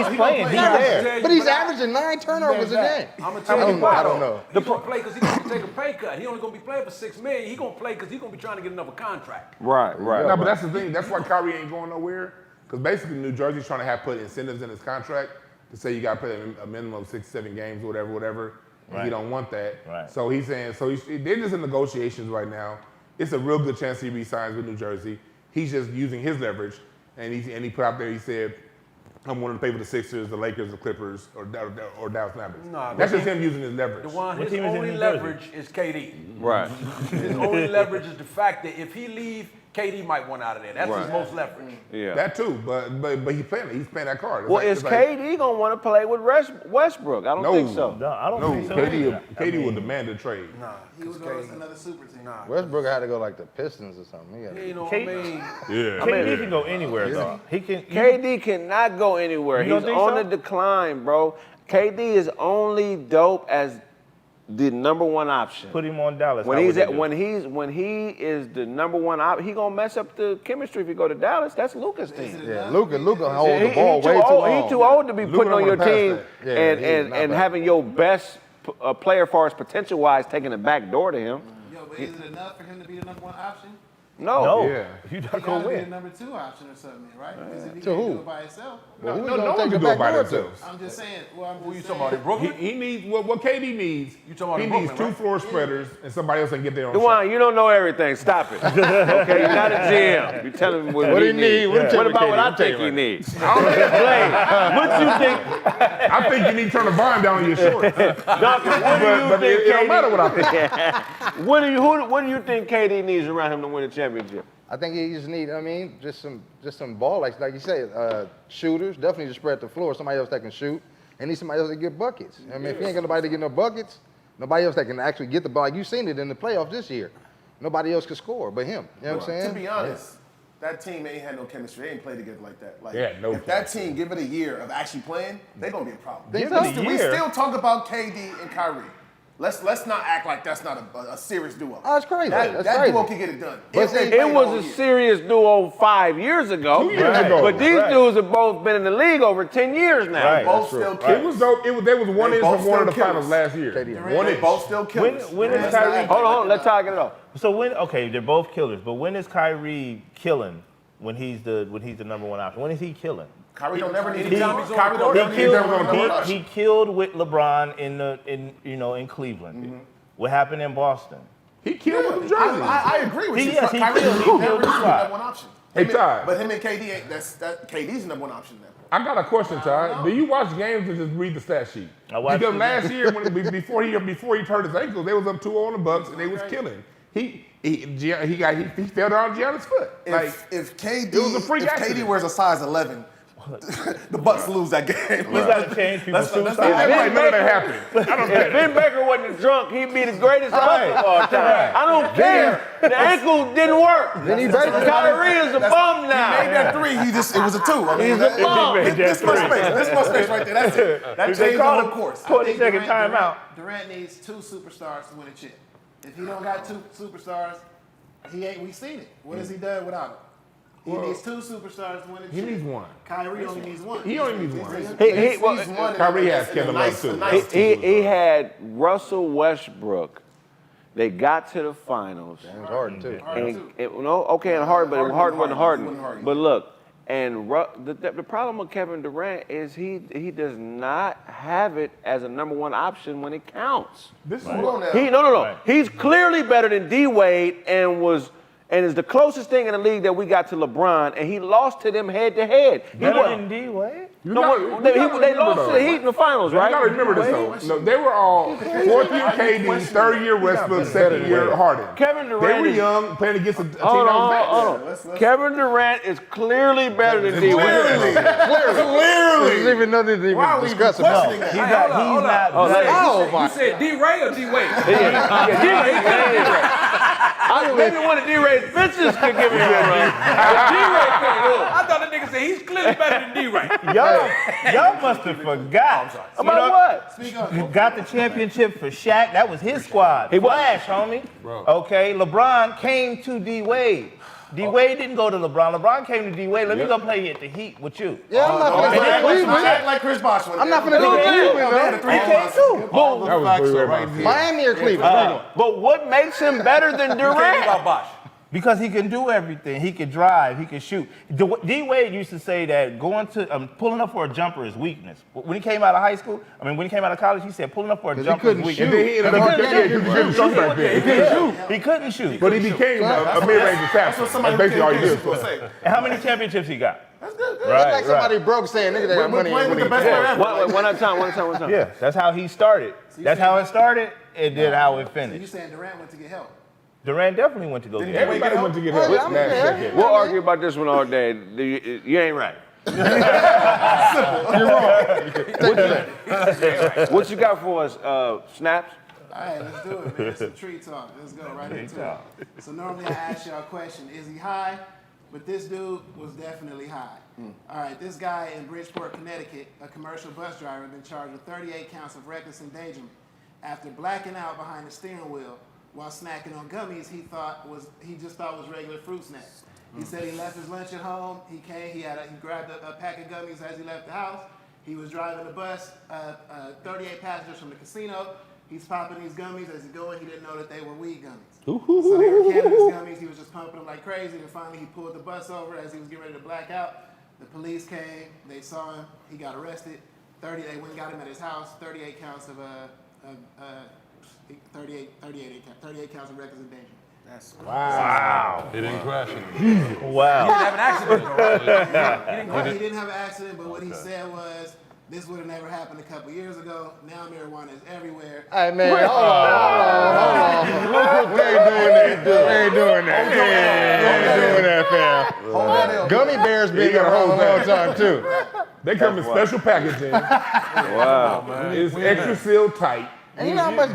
He's playing. He's
Yeah,
there.
But he's averaging 9 turnovers a game.
I'm gonna tell you
I
why.
don't know.
He's gonna play because he's gonna take a pay cut. He only gonna be playing for $6 million. He gonna play because he's gonna be trying to get another contract.
Right.
No, but that's the thing. That's why Kyrie ain't going nowhere. Because basically, New Jersey's trying to put incentives in his contract to say you got to play a minimum of 6-7 games, whatever. And
Right.
he don't want that.
Right.
So he's saying, they're just in negotiations right now. it's a real good chance he resigns with New Jersey. He's just using his leverage, and he put out there, he said, I'm willing to pay for the Sixers, the Lakers, the Clippers, or Dallas Mavericks.
Nah,
that's just him using his leverage.
The one,
What
his
team is in
only
New
leverage is KD.
Right.
His only leverage is the fact that if he leave, KD might want out of there. That's his most leverage.
Yeah.
That too, but he's playing that card.
Well, is KD gonna want to play with Westbrook? I don't think so.
No, I don't think so.
KD will demand a trade.
Nah,
He was going to another super team.
Nah.
Westbrook had to go like the Pistons or something.
You know what
K-
I mean?
Yeah.
KD can go anywhere, though. He can.
KD cannot go anywhere.
You don't
He's
think
on
so?
the decline, bro. KD is only dope as the number one option.
Put him on Dallas.
When
How
he's
would
at,
they do?
when he is the number one option, he gonna mess up the chemistry if he go to Dallas. That's Luka's team.
Yeah, Luka hold the ball
He
way too long.
He's too old to be
Luka
putting
don't
on your
wanna pass
team
that. Yeah, he's not
and
bad.
having your best player, far as potential wise, taking the back door to him.
Yo, but is it enough for him to be the number one option?
No.
No,
Yeah.
you
He
not
got
gonna
to be the
win.
number 2 option or something, right? Because if he
To
can't
who?
do it by himself.
Well, who's
No
gonna
one
take
can
the
do it
back
by
door
themselves.
I'm just saying. Well, I'm
Who you
just
talking about, in
saying.
Brooklyn?
He needs what KD needs.
You talking about
he
in
needs
Brooklyn,
two
right?
floor spreaders and somebody else can get there on
Dewan, you don't know everything. Stop it. Okay, you're not a GM. You're telling me what he needs. What about what I think he needs? Blake, what you think?
I think you need to turn the volume down on your shorts.
Doctor, what do you think
it don't matter what I think.
What do you think KD needs around him to win a championship?
I think he just need, just some ball, like you say, shooters. Definitely just spread the floor. Somebody else that can shoot. And need somebody else that get buckets. I mean, if you ain't got nobody to get no buckets, nobody else that can actually get the ball. Like you seen it in the playoffs this year. Nobody else could score but him. You know what I'm saying?
To be honest, that team ain't had no chemistry. They ain't played together like that. Like,
Yeah, no
if that team give it a year of actually playing, they gonna be a problem.
Give it a
We
year?
still talk about KD and Kyrie. Let's not act like that's not a serious duo.
Oh, it's crazy.
That
That's crazy.
duo can get it done.
But
If they
It
play
was
all
a
year.
serious duo 5 years ago.
2 years ago.
But these
Right.
dudes have both been in the league over 10 years now.
Right.
Both still
It
killers.
was dope. They was one
They
inch
both
from one of the
still
finals
killers.
last year.
KD.
One
They
inch.
both still killers.
When is
That's
Kyrie-
not-
Hold on, let's talk it off.
So okay, they're both killers, but when is Kyrie killing? When he's the number one option? When is he killing?
Kyrie don't never need
Anytime he's on
Kyrie
the
don't
court,
never need number one option.
He killed with LeBron in Cleveland. What happened in Boston?
He killed with the Jersey.
I agree with you.
Yes, he
Kyrie
killed- he
never
killed
needs
the
to be
spot.
number one option.
Hey, Ty.
But him and KD ain't. KD's the number one option now.
I got a question, Ty. Do you watch games or just read the stat sheet?
I watch
Because
it.
last year, before he hurt his ankle, they was up 2-0 on the Bucks and they was killing. He fell down on Giannis' foot.
If KD,
it was a freak
if
accident.
KD wears a size 11, the Bucks lose that game.
He's got to change people's suicides.
None of that happened.
If Ben Baker wasn't drunk, he'd be the greatest Buck of all time. I don't care. The ankle didn't work.
Then he basically
Kyrie is a bum
He made
now.
that three. It was a 2. I mean,
He's a bum.
This much space. This much space right there. That's it. That
They
changed the
called
whole
him
course.
20-second timeout.
Durant needs 2 superstars to win a chip. If he don't got 2 superstars, we seen it. What has he done without him? He needs 2 superstars to win a chip.
He needs one.
Kyrie only needs 1.
He only needs one.
He's one.
Kyrie has Kevin Love, too.
He had Russell Westbrook. They got to the finals.
James Harden too.
And Harden wasn't Harden. But look, and the problem with Kevin Durant is he does not have it as a number one option when it counts.
This is
No. He's clearly better than D Wade and is the closest thing in the league that we got to LeBron, and he lost to them head to head.
Better than D Wade?
They lost to the Heat in the finals, right?
You gotta remember this though. No, they were all 4th year KD, 3rd year Westbrook, 2nd year Harden.
Kevin Durant
They were
is-
young, playing against a team that
Hold
was
on. Kevin Durant is clearly better than D Wade.
There's even nothing to even discuss about.
He's not.
You said D-Ray or D-Wade?
Maybe one of D-Ray's bitches could give me a run. D-Ray can't.
I thought that nigga said he's clearly better than D-Ray.
Y'all must have forgot.
About what?
Speak up.
You got the championship for Shaq. That was his squad. Flash, homie. Okay, LeBron came to D Wade. D Wade didn't go to LeBron. LeBron came to D Wade. Let me go play at the Heat with you.
Yeah, I'm not finna
Act
do Cleveland.
like Chris Bosh.
I'm not finna do Cleveland,
He came too.
That was three-way.
Miami or Cleveland.
But what makes him better than
Tell me
Durant?
about Bosh.
Because he can do everything. He can drive. He can shoot. D. Wade used to say that pulling up for a jumper is weakness. When he came out of when he came out of college, he said pulling up for a jumper is weakness.
He couldn't shoot back then.
He couldn't shoot.
But he became a mid-range assassin. That's basically all he did.
And how many championships he got?
That's good.
It's like somebody broke saying, nigga, they got money.
Playing with the best player ever.
One at a time.
Yeah, that's how he started. That's how it started, and then how it
So you
finished.
saying Durant went to get help?
Durant definitely went to go get it.
Everybody went to get help.
Oh, yeah,
We'll argue about this one all day. You ain't right. What you got for us, Snaps?
All right, let's do it, man. It's some tree talk. Let's go right into it. So normally I ask y'all a question, is he high? But this dude was definitely high. All right, this guy in Bridgeport, Connecticut, a commercial bus driver, been charged with 38 counts of reckless endangerment after blacking out behind the steering wheel while snacking on gummies he just thought was regular fruit snacks. He said he left his lunch at home. He grabbed a pack of gummies as he left the house. He was driving the bus, 38 passengers from the casino. He's popping these gummies as he's going. He didn't know that they were weed gummies. So they were cannabis gummies. He was just pumping them like crazy. And finally, he pulled the bus over as he was getting ready to black out. The police came. They saw him. He got arrested. They went and got him at his house. 38 counts of 38 counts of reckless endangerment.
Wow.
He didn't crash it.
Wow.
He didn't have an accident, though, right?
He didn't have an accident, but what he said was, this would have never happened a couple years ago. Now marijuana is everywhere.
Hey, man, hold on. We ain't doing that, fam. Gummy bears been there a whole long time, too.
They come in special packaging.
Wow.
It's extra sealed tight.
And you know how much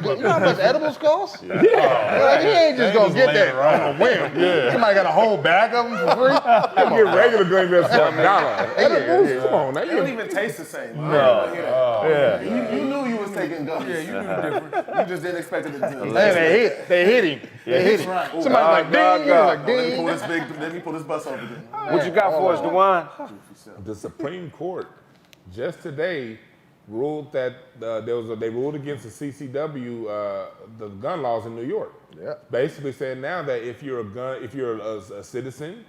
edibles cost? Like, he ain't just gonna get that on a whim. Somebody got a whole bag of them for free?
You get regular green beans for $1. Edibles? Come on, now
They don't even taste the same.
No.
You knew you was taking gummies. Yeah, you knew the difference. You just didn't expect it to do.
Hey, they hit him. They hit him.
Right.
Somebody like, ding, like, ding.
Let me pull this bus over there.
What you got for us, Dewan?
The Supreme Court just today ruled that they ruled against the CCW, the gun laws in New York.
Yeah.
Basically saying now that if you're a citizen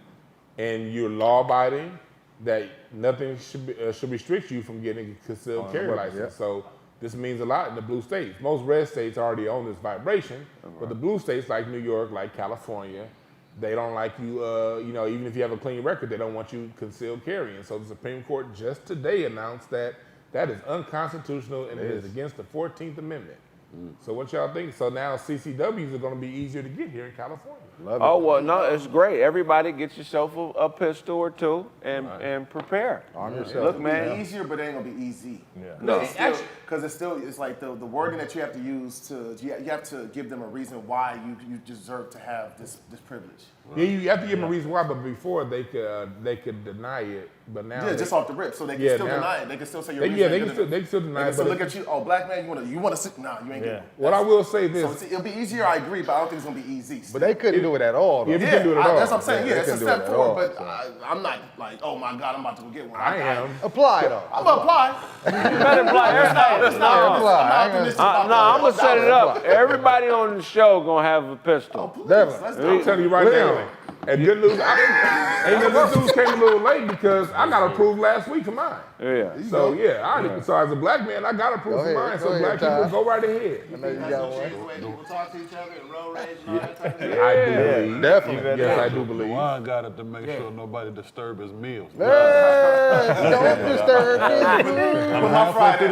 and you're law-abiding, that nothing should restrict you from getting a concealed carry license. Yeah. So this means a lot in the blue states. Most red states already own this vibration, but the blue states like New York, like California, they don't like you, even if you have a clean record, they don't want you concealed carrying. So the Supreme Court just today announced that is unconstitutional and it is against the 14th Amendment. So what y'all think? So now CCWs are going to be easier to get here in California.
Oh, well, no, it's great. Everybody get yourself a pistol or two and prepare.
Arm yourself.
Look, man.
It's easier, but it ain't gonna be easy.
No.
Because it's like the wording that you have to use you have to give them a reason why you deserve to have this privilege.
Yeah, you have to give them a reason why, but before they could deny it, but now
just off the rip, so they can still deny it. They can still say your reason.
Yeah, they can still deny it.
They can still look at you. Oh, black man, you want to sit? Nah, you ain't getting it.
What I will say this.
So it'll be easier, I agree, but I don't think it's gonna be easy.
But they couldn't do it at all, though.
Yeah, they couldn't do it at all.
That's what I'm saying. Yeah, it's a
couldn't do
step
it at
forward,
all,
but I'm not like, oh my God, I'm about to go get one.
I am.
Apply, though.
I'm gonna apply.
Better apply.
I'm optimistic about that.
I'm gonna set it up. Everybody on the show gonna have a pistol.
I'm telling you right now. And good news, this news came a little late because I got approved last week for mine.
Yeah.
So so as a black man, I got approved for mine. So black people, go right ahead.
I know you got one.
The way people talk to each other and road rage and all that type of stuff.
I do believe.
Definitely.
Yes, I do believe.
Juan got it to make sure nobody disturb his meals.
Hey, don't disturb me.
Put my Friday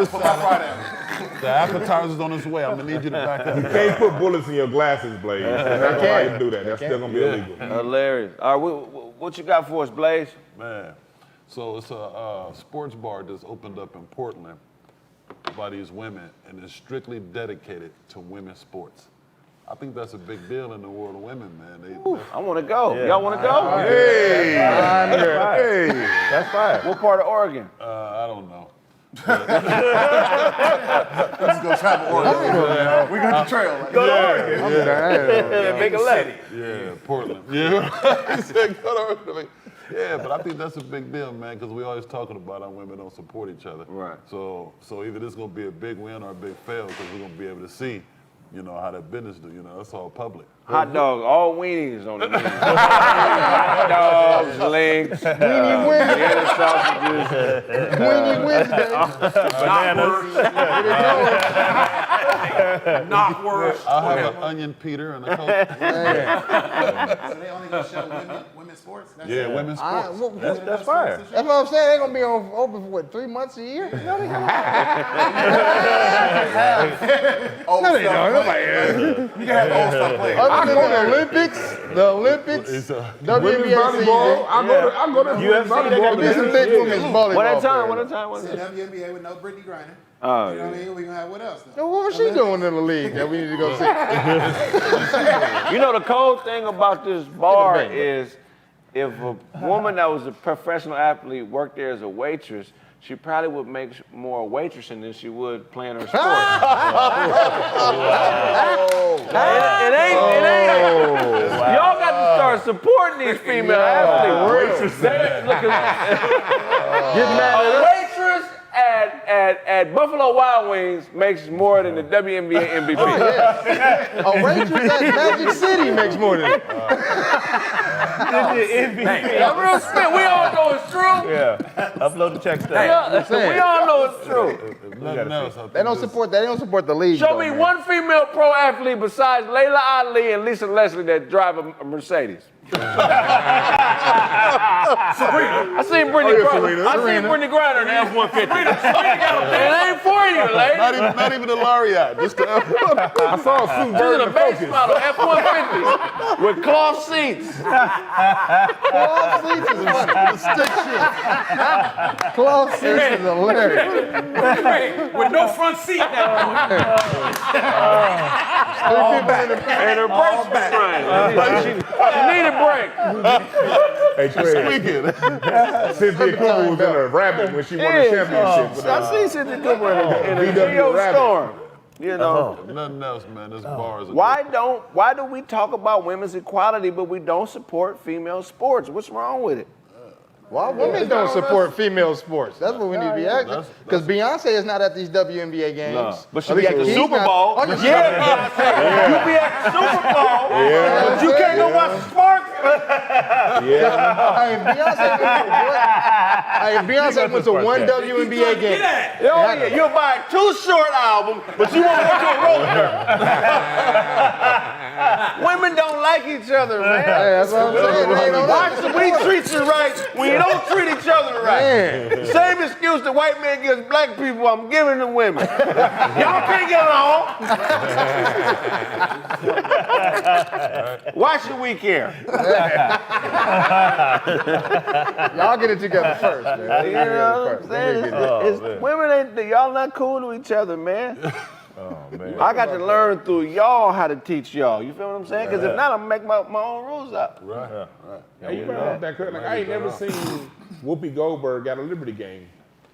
out.
The appetizer's on its way. I'm gonna need you to back up.
You can't put bullets in your glasses, Blaze. You're not gonna allow you to do that. That's still gonna be illegal.
Hilarious. All right, what you got for us, Blaze?
Man, so it's a sports bar that's opened up in Portland by these women, and it's strictly dedicated to women's sports. I think that's a big deal in the world of women, man.
I want to go. Y'all want to go?
Hey,
That's fine. What part of Oregon?
I don't know.
Let's go travel Oregon. We got the trail.
Go to Oregon. Make a left.
Yeah, Portland. Yeah. He said, go to Oregon. Yeah, but I think that's a big deal, man, because we always talking about how women don't support each other.
Right.
So either this is going to be a big win or a big fail, because we're going to be able to see you know, how that business do, you know, it's all public.
Hot dogs, all weenies on the menu. Hot dogs, links,
Weenie Wednesday.
Vienna sausages.
Weenie Wednesday.
Knockwurst.
I'll have an onion Peter and a Coke.
So they only gonna show women's sports? That's
Yeah,
it.
women's sports.
That's fire.
That's what I'm saying. They're gonna be open for what, 3 months a year? No, they don't.
Old
No, they
stuff
don't.
playing. You can have old stuff playing.
Other than the Olympics,
Women's
WNBA
volleyball.
season.
I go to women's volleyball.
There'll be some thick women's volleyball.
One at a time,
players.
one at a time, one at a
See,
time.
WNBA with no Brittany Griner.
Oh,
You know what I
yeah.
mean? We gonna have what else?
So what was she doing in the league that we need to go see?
You know, the cold thing about this bar is if a woman that was a professional athlete worked there as a waitress, she probably would make more waitressing than she would playing her sport. It ain't. Y'all got to start supporting these female athletes. A waitress at Buffalo Wild Wings makes more than the WNBA MVP.
A waitress at Magic City makes more than
Real spit. We all know it's true.
Yeah. Upload the check stub.
We all know it's true.
Nothing else.
They don't support that. They don't support the league.
Show
though,
me
man.
one female pro athlete besides Layla Ali and Lisa Leslie that drive a Mercedes. I seen Brittany Griner. I seen Brittany Griner in the F-150. It ain't for you, lady.
Not even the Lariat. Just the
I saw a suit
She's in a
bird
base
focus.
model F-150 with cloth seats.
Cloth seats is funny. Cloth seats is hilarious.
With no front seat at that
And her brakes be crying. She need a break.
Hey, Craig. Cynthia Cooper was in a rabbit when she won the championship.
I seen Cynthia Cooper in a
VW
Geo
rabbit.
storm. You know.
nothing else, man. This bar is a
Why do we talk about women's equality but we don't support female sports? What's wrong with it?
Why women don't support female sports? That's what we need to be asking. Because Beyonce is not at these WNBA games.
No. But she
At
be
least
at the
he's
Super
not-
Bowl.
Oh,
Yeah, Beyonce. You be at the Super Bowl, but you can't go watch Sparks.
Beyonce went to one WNBA game.
Yeah, you'll buy 2 short albums, but you won't go to a road show. Women don't like each other, man.
Hey, that's what I'm saying. They don't
Why should we treat you right when you don't treat each other right?
Man.
Same excuse the white man gives black people, I'm giving to women. Y'all can't get along. Why should we care?
Y'all get it together first, man.
You know what I'm saying? Women ain't, y'all not cool to each other, man.
Oh, man.
I got to learn through y'all how to teach y'all. You feel what I'm saying? Because if not, I'm going to make my own rules up.
Right.
Hey, you brought up that Craig. Like, I ain't never seen Whoopi Goldberg at a Liberty game.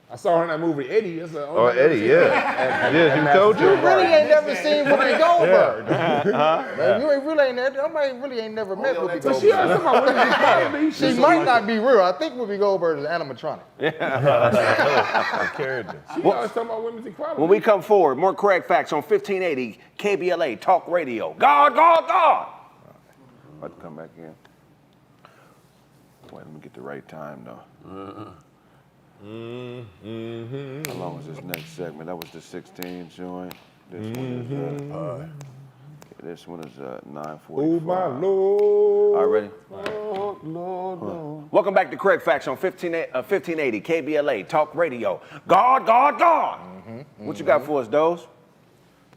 I saw her in that movie Eddie. That's the only
Eddie, yeah. Yeah, she told
You
you.
really ain't never seen Whoopi Goldberg. Man, you ain't really ain't never, nobody really ain't never met Whoopi
So she always
Goldberg.
talking about women's equality.
She might not be real. I think Whoopi Goldberg is animatronic.
She always talking about women's equality.
When we come forward, more Kraig Facts on 1580 KBLA Talk Radio. God, God, God. About to come back in. Wait, let me get the right time, though. How long is this next segment? That was the 16 joint. This one is 9:45.
Oh, my Lord.
All right, ready?
Lord.
Welcome back to Kraig Facts on 1580 KBLA Talk Radio. God, God, God. What you got for us, Doze?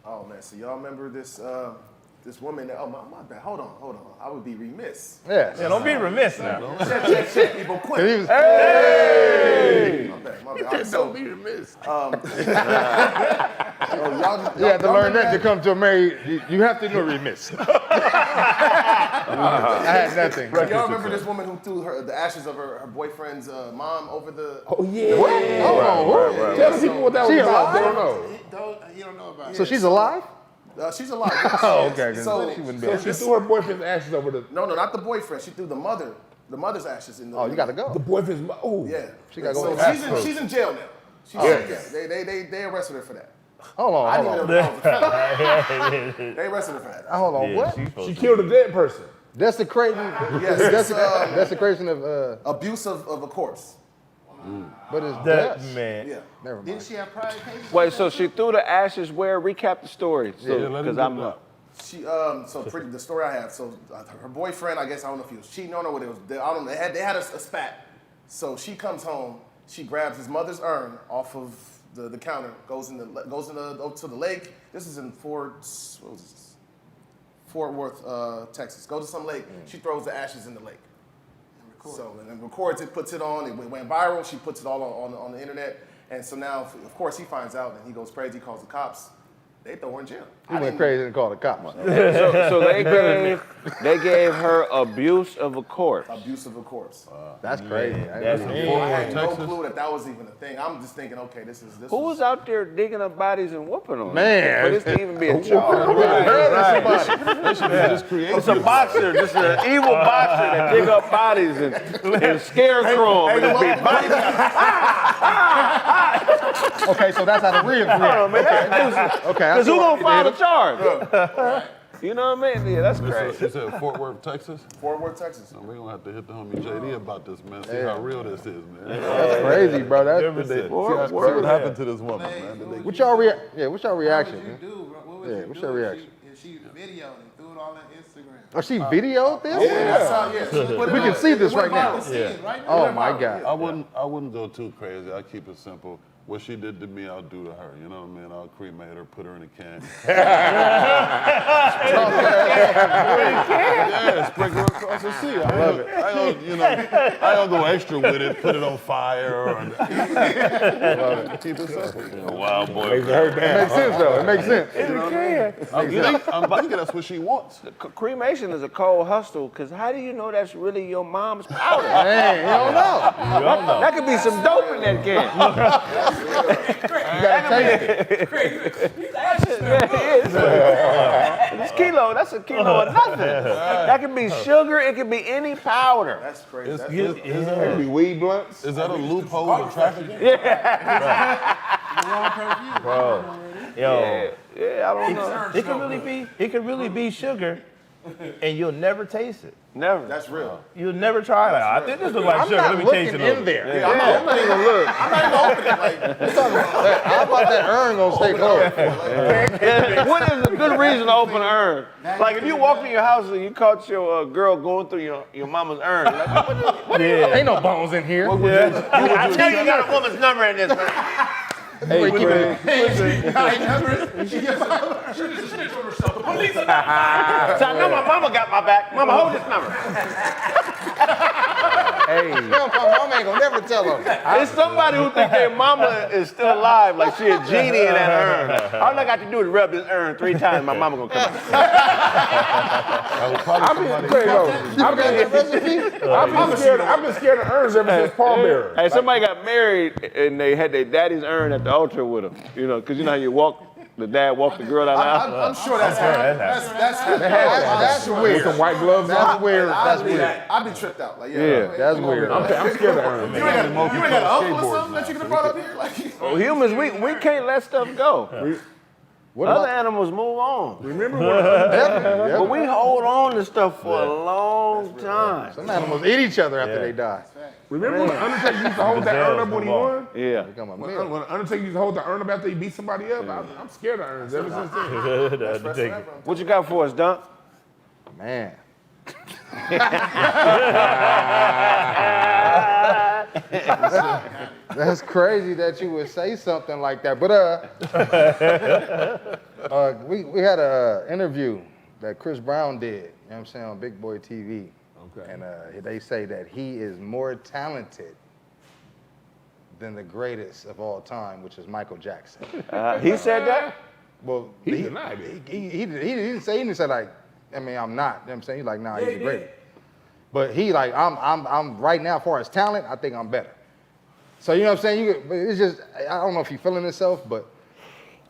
Oh man, so y'all remember this this woman that, my bad, hold on. I would be remiss.
Yeah.
Yeah, don't be remiss now.
Check people quick.
He was-
Hey! My bad. All right, so,
Don't be remiss.
y'all
You have to learn that to come to America. You have to know remiss. I had nothing.
Y'all remember this woman who threw the ashes of her boyfriend's mom over the...
Oh, yeah.
What? Hold on.
Tell the people what that was
She
about. They
alive?
don't know.
You don't know about it.
So she's alive?
She's alive.
Oh, okay.
So,
She wouldn't be.
So she threw her boyfriend's ashes over the
no, not the boyfriend. She threw the mother's ashes in the...
Oh, you got to go.
boyfriend's. Oh,
Yeah.
She gotta go
So
to the
she's in jail now. They arrested her for that.
Hold on.
I didn't even know that was a felony. They ain't arrested her for that.
Hold on,
Yeah,
what?
she's supposed
She
to
killed a dead person.
Desecrating.
Yes,
Desecration of.
abuse of a corpse.
But it's
That
death.
man.
Yeah.
Never mind.
Didn't she have private cases?
Wait, so she threw the ashes where? Recap the story. So,
Yeah, let him
because
get
I'm
that.
She the story I have. So her boyfriend, I guess I don't know if he was cheating on her, what it was. I don't know. They had a spat. So she comes home. She grabs his mother's urn off of the counter. Goes to the lake. This is in Fort Worth, Texas. Go to some lake. She throws the ashes in the lake. And then records it, puts it on. It went viral. She puts it all on the internet. And so now, of course, he finds out and he goes crazy. He calls the cops. They throw her in jail.
He went crazy and called the cops.
so they gave her abuse of a corpse.
Abuse of a corpse.
That's crazy.
That's
I had no clue that was even a thing. I'm just thinking, okay, this
Who was out there digging up bodies and whooping on them?
Man.
For this to even be a charge.
They should have just created.
It's a boxer, just an evil boxer that dig up bodies and scarecrow them and just be body.
Okay, so that's how the real. Okay.
Because who gonna file the charge? You know what I mean? Yeah, that's crazy.
You said Fort Worth, Texas?
Fort Worth, Texas.
So we're gonna have to hit the homie JD about this, man. See how real this is, man.
That's crazy, bro. That's
See what happened to this woman, man.
What's y'all What's y'all
What
reaction?
would you do, bro? What would
Yeah,
you
what's
do
your reaction?
if she videoed and threw it all on Instagram?
Oh, she videoed this?
Yeah.
We can see this right now.
Right now.
Oh my God.
I wouldn't go too crazy. I keep it simple. What she did to me, I'll do to her. You know what I mean? I'll cremate her, put her in a can. Yeah, sprinkle her across the sea. I love it. I don't go extra with it, put it on fire. Or, keep it simple.
Wow, boy.
It makes sense though. It makes sense.
I'm thinking that's what she wants.
Cremation is a cold hustle, because how do you know that's really your mom's powder?
Man, you don't know.
You don't know.
That could be some dope in that can.
You gotta taste it.
That's a kilo of nothing. That could be sugar, it could be any powder.
That's crazy.
It could be weed blunts.
Is that a loophole of trafficking?
Bro. Yo.
Yeah, I don't know.
It could really be sugar, and you'll never taste it.
Never.
That's real.
You'll never try it. I think this looks like sugar. Let me taste it a little.
in there.
Yeah, I'm not even gonna look. I'm not even opening it. Like,
How about that urn gonna stay closed?
What is a good reason to open an urn? Like if you walked in your house and you caught your girl going through your mama's urn. Like,
Ain't no bones in here.
I tell you got a woman's number in this, man.
Hey, Kraig.
So I know my mama got my back. Mama, hold this number.
My mama ain't gonna never tell her.
There's somebody who think their mama is still alive, like she a genie in that urn. All I got to do is rub this urn 3 times, my mama gonna come out.
I've been scared of urns ever since pallbearer.
Hey, somebody got married and they had their daddy's urn at the altar with them. You know, because you know how you walk, the dad walked the girl down the aisle.
I'm sure that's happened. That's
weird.
With some white gloves on.
That's weird. That's weird.
I'd be tripped out. Like,
That's weird.
I'm scared of urns.
You ain't got an uncle or something that you could have brought up here? Like,
Well, humans, we can't let stuff go. Other animals move on.
Remember when
But we hold on to stuff for a long time.
Some animals eat each other after they die.
Remember when Undertaker used to hold that urn up when he won?
Yeah.
Become a
When
meal.
Undertaker used to hold the urn up after he beat somebody up, I'm scared of urns ever since then.
What you got for us, Dunk?
Man. That's crazy that you would say something like that. But we had an interview that Chris Brown did, you know what I'm saying, on Big Boy TV. Okay. And they say that he is more talented than the greatest of all time, which is Michael Jackson.
He said that?
Well,
He denied it.
He didn't say like, I mean, I'm not. You know what I'm saying? He's like, nah, he's great. But he like, I'm right now, as far as talent, I think I'm better. So you know what I'm saying? But it's just, I don't know if he's feeling himself, but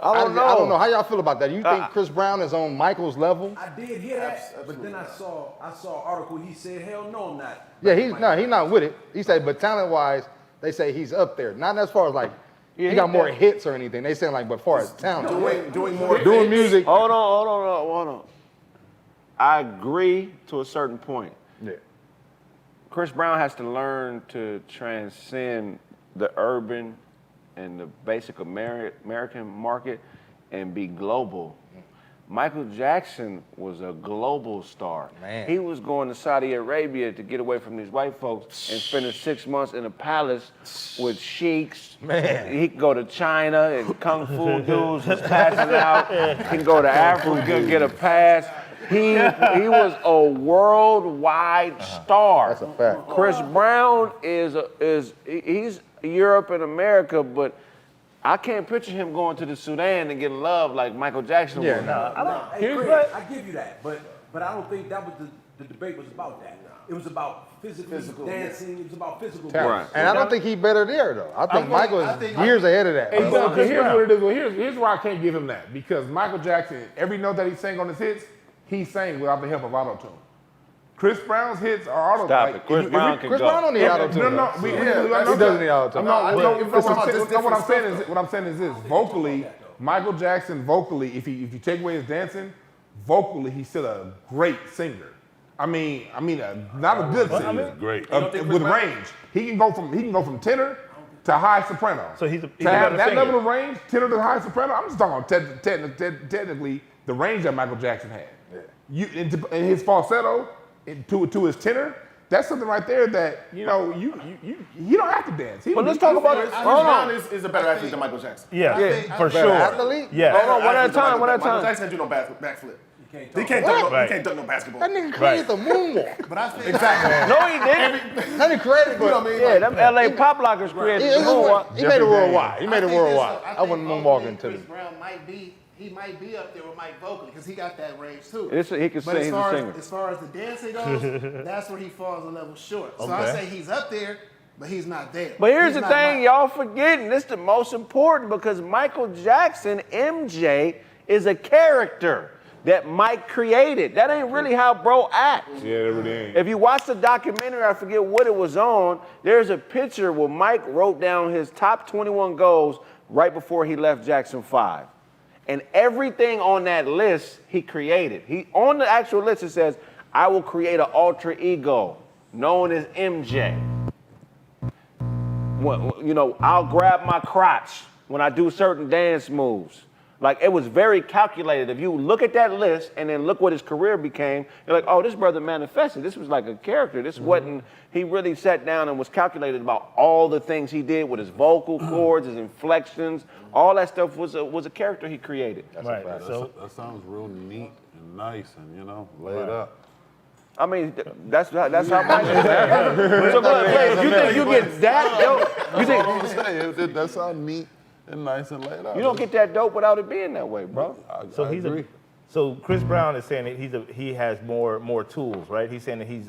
I don't know.
I don't know. How y'all feel about that? You think Chris Brown is on Michael's level?
I did hear that, but then I saw an article. He said, "Hell no, I'm not."
Yeah, he's not with it. He said, but talent-wise, they say he's up there. Not as far as like
Yeah,
he got more
that.
hits or anything. They saying like, but far as talent,
doing
music.
Hold on. I agree to a certain point.
Yeah.
Chris Brown has to learn to transcend the urban and the basic American market and be global. Michael Jackson was a global star.
Man.
He was going to Saudi Arabia to get away from these white folks and spending 6 months in a palace with sheiks.
Man.
He could go to China and kung fu dudes was passing out. He can go to Africa, get a pass. He was a worldwide star.
That's a fact.
Chris Brown he's Europe and America, but I can't picture him going to the Sudan and getting love like Michael Jackson would.
Hey, Craig, I give you that, but I don't think that was the debate was about that. It was about physical dancing. It was about physical
Right.
And I don't think he better there though. I think Michael is years ahead of that.
Hey,
bro.
so here's what it is. Well, here's why I can't give him that. Because Michael Jackson, every note that he sang on his hits, he sang without the help of auto-tune. Chris Brown's hits are auto-tune.
Stop it. Chris Brown can
Chris
go.
Brown don't need auto-tune.
No,
he doesn't need auto-tune.
What I'm saying is this. Vocally, Michael Jackson vocally, if you take away his dancing, vocally he's still a great singer. I mean, not a good singer.
Great.
With range, he can go from tenor to high soprano.
So he's a
to have
better
that
singer.
level of range, tenor to high soprano. I'm just talking about technically the range that Michael Jackson had. In his falsetto to his tenor. That's something right there that you don't have to dance.
But let's talk about it.
Chris Brown is a better athlete than Michael Jackson.
Yeah, for
Better
sure.
athlete?
Yeah.
Hold on, one at a time.
Michael Jackson can't do no backflip. He can't dunk no basketball.
That nigga created the moonwalk.
But I think
No, he didn't.
That nigga created, but
Yeah, them LA pop lockers created the moonwalk.
he made it worldwide. He made it
I think
worldwide.
this-
I wasn't moonwalking to
Chris
the.
Brown might be up there with Mike vocally because he got that range too.
He can
But
sing. He's a singer.
as far as the dancing goes, that's where he falls a level short. So I say he's up there, but he's not there.
But here's
He's
the
not
thing,
Mike.
y'all forgetting. This is the most important because Michael Jackson, MJ, is a character that Mike created. That ain't really how bro acts.
Yeah, it really ain't.
If you watch the documentary, I forget what it was on, there's a picture where Mike wrote down his top 21 goals right before he left Jackson 5. And everything on that list he created. On the actual list it says, I will create an alter ego known as MJ. I'll grab my crotch when I do certain dance moves. Like, it was very calculated. If you look at that list and then look what his career became, you're like, oh, this brother manifested. This was like a character. This wasn't, he really sat down and was calculated about all the things he did with his vocal cords, his inflections, all that stuff was a character he created.
Right. So
That sounds real neat and nice and, laid up.
I mean, that's how Mike is. So, you think you get that dope? You think
That sounds neat and nice and laid out.
you don't get that dope without it being that way, bro?
So
I
he's
agree.
So Chris Brown is saying that he has more tools, right? He's saying that he's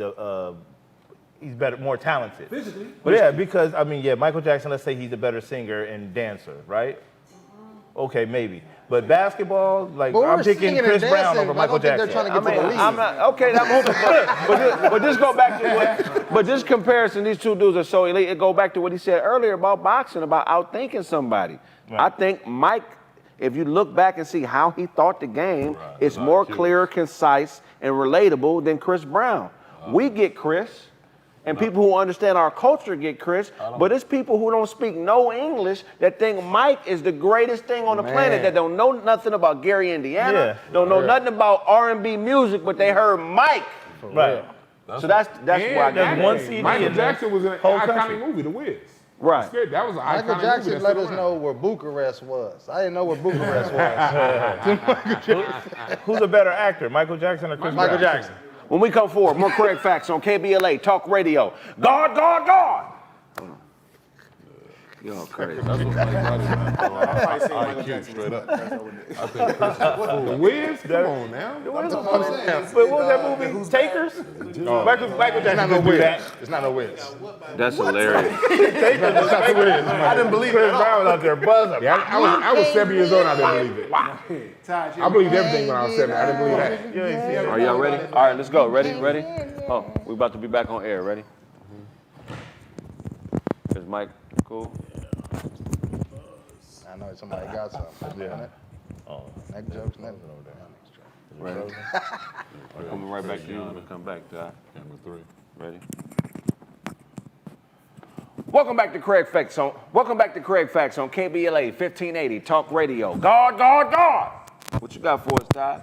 better, more talented.
Physically.
But yeah, because Michael Jackson, let's say he's a better singer and dancer, right? Okay, maybe. But basketball, like
But
I'm
we're
picking
singing
Chris
and
Brown
dancing,
over
but I
Michael
don't think they're
Jackson.
trying to get to the league.
I'm not okay. But this go back to what. But this comparison, these two dudes are so elite. It go back to what he said earlier about boxing, about outthinking somebody.
Right.
I think Mike, if you look back and see how he thought the game, it's more clear, concise, and relatable than Chris Brown. We get Chris. And people who understand our culture get Chris, but it's people who don't speak no English that think Mike is the greatest thing on the planet, that don't know nothing about Gary, Indiana, don't know nothing about R&B music, but they heard Mike.
Right.
So that's why I got
one
it.
CD
Michael
in
Jackson was in an
whole
iconic
country.
movie, The Wiz.
Right.
That was an iconic
Michael Jackson
movie.
let us know where Bucharest was. I didn't know where Bucharest was.
Who's a better actor, Michael Jackson or Chris Brown?
Michael Jackson.
When we come forward, more Kraig Facts on KBLA Talk Radio. God. Yo, crazy.
That's what Mike got in that.
Probably seen Michael
IQ
Jackson.
straight up.
That's what it is.
I think Chris is full.
The Wiz? Come on now.
What was that movie? Takers? Michael Jackson
No
could do
Wiz.
that.
It's not no Wiz.
That's hilarious.
I didn't believe
Chris
it.
Brown was out there buzzing.
Yeah, I was 7 years old. I didn't believe it.
Taj,
I believed everything when I was 7. I didn't believe that.
Are y'all ready? All right, let's go. Ready? Oh, we about to be back on air. Ready? Is Mike cool?
I know somebody got something.
Yeah.
Neck jokes, never.
Ready? I'm coming right back to you. I'm gonna come back, Ty.
Camera 3.
Ready? Welcome back to Kraig Facts on KBLA 1580 Talk Radio. God. What you got for us, Ty?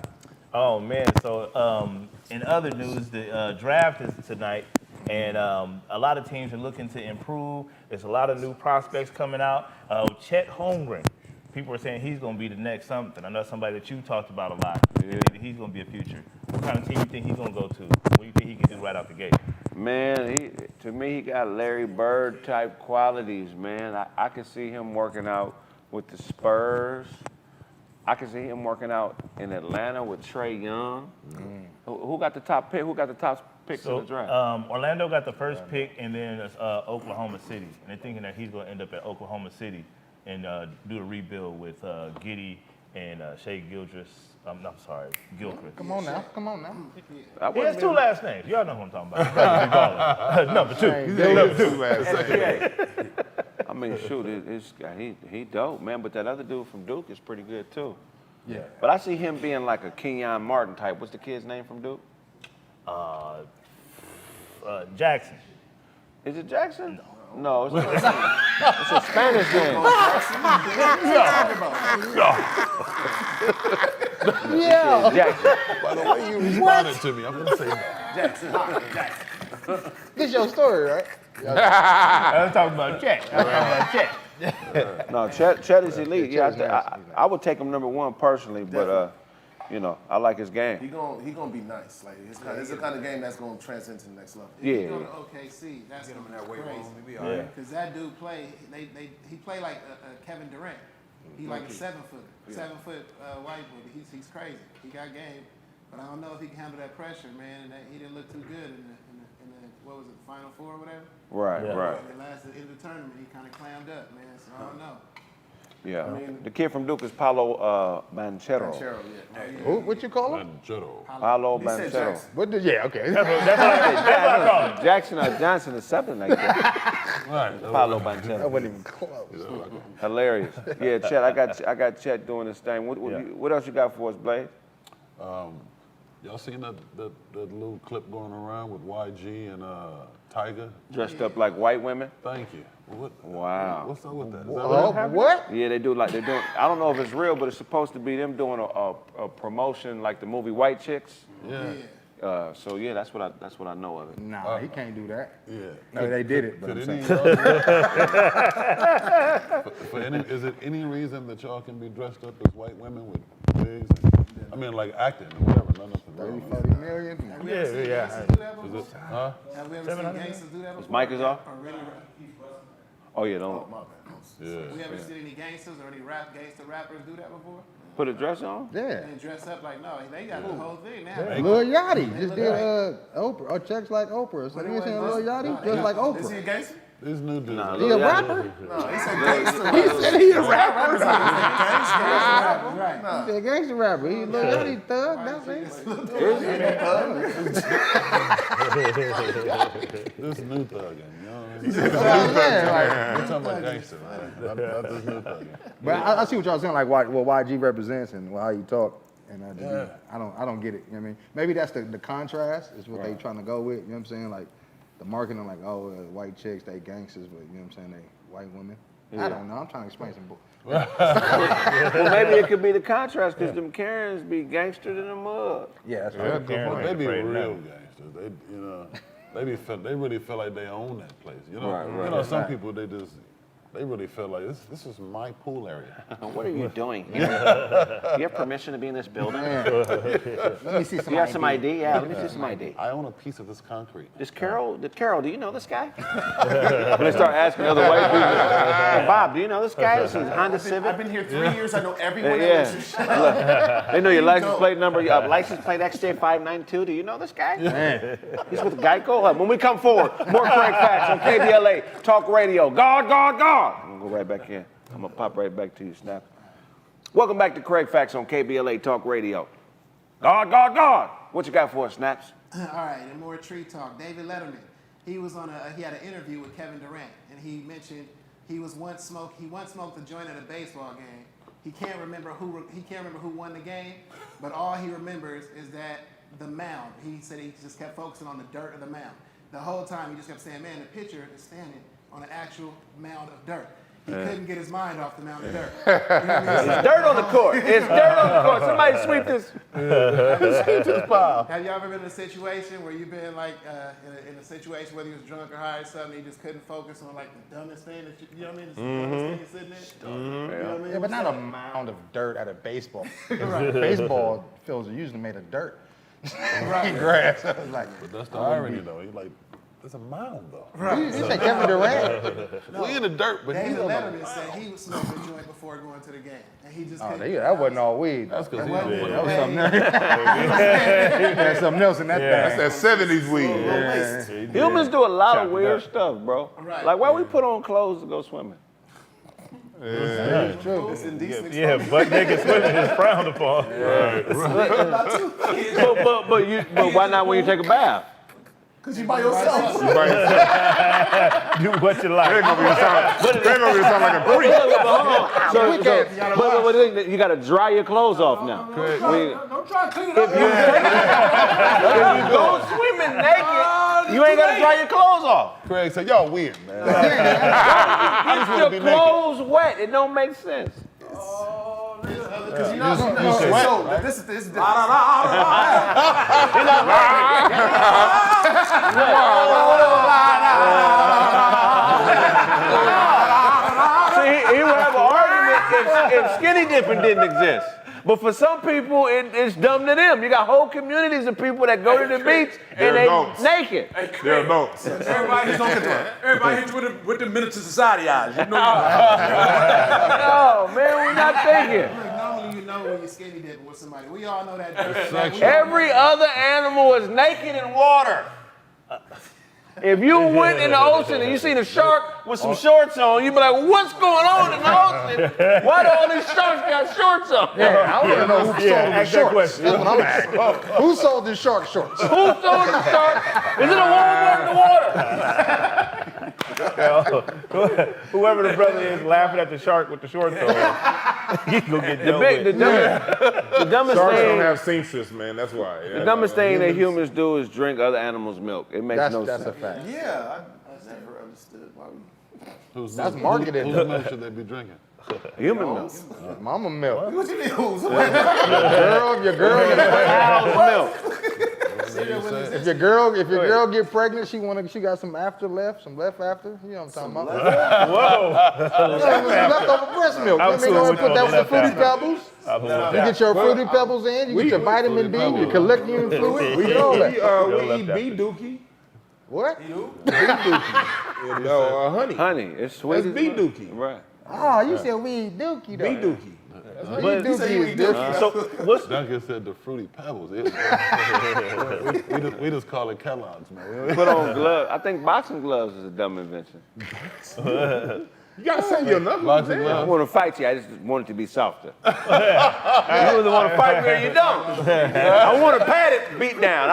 Oh man, so in other news, the draft is tonight, and a lot of teams are looking to improve. There's a lot of new prospects coming out. Chet Holmgren, people are saying he's going to be the next something. I know somebody that you talked about a lot.
Yeah.
He's going to be a future. What kind of team you think he's going to go to? What do you think he can do right out the gate?
Man, to me, he got Larry Bird type qualities, man. I can see him working out with the Spurs. I can see him working out in Atlanta with Trae Young. Who got the top pick? Who got the top picks in the draft?
Orlando got the first pick, and then Oklahoma City. And they're thinking that he's going to end up at Oklahoma City and do a rebuild with Giddey and Shea Gilchrist. Gilchrist.
Come on now.
He has two last names. Y'all know who I'm talking about. Number two.
I mean, shoot, this guy, he dope, man. But that other dude from Duke is pretty good too.
Yeah.
But I see him being like a Kenyon Martin type. What's the kid's name from Duke?
Jackson.
Is it Jackson? No, it's not. It's a Spanish name.
Yeah.
Jackson.
By the way you responded to me, I'm going to say Jackson.
This your story, right?
I was talking about Chet.
No, Chet is elite. Yeah, I would take him number one personally, but I like his game.
He gonna be nice. Like it's the kind of game that's gonna transcend to the next level.
Yeah.
He go to OKC. That's
Get him in
gonna
that
be
weight
crazy.
room. He be all right.
Because that dude he play like Kevin Durant. He like a 7 foot white boy. He's crazy. He got game, but I don't know if he can handle that pressure, man. And he didn't look too good in the what was it, Final Four or whatever.
Right.
And the last end of the tournament, he kind of clammed up, man. So I don't know.
Yeah. The kid from Duke is Paolo Banchero.
Who? What you call him?
Paolo
He said
Banchero.
Jackson.
What did? Yeah. Okay.
That's what I call him.
Jackson or Johnson or something like that.
Right.
Paolo
That
Banchero.
wasn't even close.
Hilarious. Yeah, Chet. I got Chet doing this thing. What else you got for us, Blaze?
Y'all seen that little clip going around with YG and Tiger?
Dressed up like white women?
Thank you.
Wow.
What's up with that? Is that
What?
Yeah, they do like they're doing. I don't know if it's real, but it's supposed to be them doing a promotion like the movie White Chicks.
Yeah.
So yeah, that's what I know of it.
Nah, he can't do that.
Yeah.
No, they did it. But
Could
I'm
any
saying.
is it any reason that y'all can be dressed up as white women with wigs? I mean, like acting or whatever. Nothing
30,
wrong.
40 million.
Have we ever seen
Yeah.
gangsters do that
Is
before?
it? Huh?
Have we ever seen gangsters do that before?
His mic is off.
Or really,
Oh yeah, don't
Yeah.
we ever seen any gangsters or any gangster rappers do that before?
put a dress on.
Yeah.
And dress up like, no, they got the whole thing now.
Lil Yachty just did Oprah or checks like Oprah. So you seen Lil Yachty just like
Is he a
Oprah?
gangster?
These new dudes.
He a rapper?
No, he said gangster.
He said he a rapper.
Right.
He said gangster rapper. He Lil Yachty thug. That's it.
This new thugging, you know what I mean?
Yeah,
We're talking about gangster, man. Not this new thugging.
but I see what y'all saying, like what YG represents and how you talk. And I don't get it. You know what I mean? Maybe that's the contrast is what they trying to go with. You know what I'm saying? Like the marketing, like white chicks, they gangsters, but you know what I'm saying? They white women. I don't know. I'm trying to explain some.
Well, maybe it could be the contrast because them Karens be gangster in the mud.
Yeah, that's
Yeah,
right.
Karen
They
ain't
be
afraid of
real
nothing.
gangsters. They really feel like they own that place. You know,
Right.
some people they really feel like this is my pool area.
What are you doing? You have permission to be in this building?
Let me see some.
You have some ID? Yeah, let me see some ID.
I own a piece of this concrete.
Carol, do you know this guy? When they start asking other white people, hey, Bob, do you know this guy? This is Honda Civic.
I've been here 3 years. I know everyone
Yeah.
that lives here.
Look, they know your license plate number, your license plate XJ592. Do you know this guy? He's with Geico. When we come forward, more Kraig Facts on KBLA Talk Radio. God. I'm gonna go right back in. I'm gonna pop right back to you, Snap. Welcome back to Kraig Facts on KBLA Talk Radio. God. What you got for us, Snaps?
All right, and more tree talk. David Letterman, he was he had an interview with Kevin Durant, and he mentioned He once smoked a joint at a baseball game. He can't remember who won the game, but all he remembers is that the mound. He said he just kept focusing on the dirt of the mound. The whole time he just kept saying, man, the pitcher is standing on an actual mound of dirt. He couldn't get his mind off the mound of dirt. You know what I mean?
It's dirt on the court. It's dirt on the court. Somebody sweep this.
Sweep this pile.
Have y'all ever been in a situation where you've been like in a situation whether you was drunk or high or something, you just couldn't focus on like the dumbest thing that you know what I mean? It's the dumbest thing you're sitting there. You know what I mean?
Yeah, but not a mound of dirt at a baseball. Baseball fields are usually made of dirt. Right. Grass. I was like,
But that's the irony, though. You're like, there's a mound, though.
you say Kevin Durant?
We in the dirt, but he's
David
on the
Letterman said he was smoking a joint before going to the game, and he just
Oh,
couldn't.
that wasn't all weed.
That's because he's
wasn't
on
it.
That was
the
something else. He had something else in that thing.
That's that 70s weed.
Humans do a lot of weird stuff, bro.
Right.
Like, why we put on clothes to go swimming?
It's true.
It's indecent.
Yeah, butt naked swimming is frowned upon.
But why not when you take a bath?
Because you by yourself.
Do what you like.
They're gonna be sound like a creep.
But you got to dry your clothes off now.
Don't try to clean it
If you go swimming naked, you ain't got to dry your clothes off.
Kraig said, y'all weird, man.
Get your clothes wet. It don't make sense.
Because you're not
sweat,
so this is different.
See, he would have an argument if skinny dipping didn't exist. But for some people, it's dumb to them. You got whole communities of people that go to the beach and they naked.
They're adults.
Everybody hits with the miniature society eyes. You know
No, man, we're not thinking.
Look, normally you know when you're skinny dipping with somebody. We all know that.
Every other animal is naked in water. If you went in the ocean and you seen a shark with some shorts on, you'd be like, what's going on in the ocean? Why do all these sharks got shorts on?
Yeah, I want to know who sold the
ask that
shorts.
question.
That's what I'm asking. Who sold the shark shorts?
Who sold the shark? Is it a Walmart in the water?
Whoever the brother is laughing at the shark with the shorts on, he's gonna get dealt with.
The dumbest
Sharks don't
thing,
have seamstresses, man. That's why.
the dumbest thing that humans do is drink other animals' milk. It makes no
That's
sense.
a fact.
Yeah, I never understood why we.
That's marketed.
Whose milk should they be drinking?
Human milk.
Mama milk.
What you mean? Who's?
Your girl,
Cow's milk.
if your girl get pregnant, she got some after left, some left after. You know what I'm talking about?
Whoa.
Some leftover breast milk.
I'm
Let me go
cool
and put
with
that with the
left
Fruity
after.
Pebbles. You get your Fruity Pebbles in, you get your vitamin B, your collecting fluid, we get all that.
We eat bee dookie.
What?
No, honey.
Honey, it's sweet.
That's bee dookie.
Right.
Oh, you said we eat dookie though.
Bee dookie.
Bee dookie is different.
So what's
Duncan said the Fruity Pebbles. We just call it Kellogg's, man.
Put on gloves. I think boxing gloves is a dumb invention.
You gotta say your number.
Boxing
I don't
gloves.
want to fight you. I just want it to be softer. You either want to fight me or you don't. I want a padded beat down.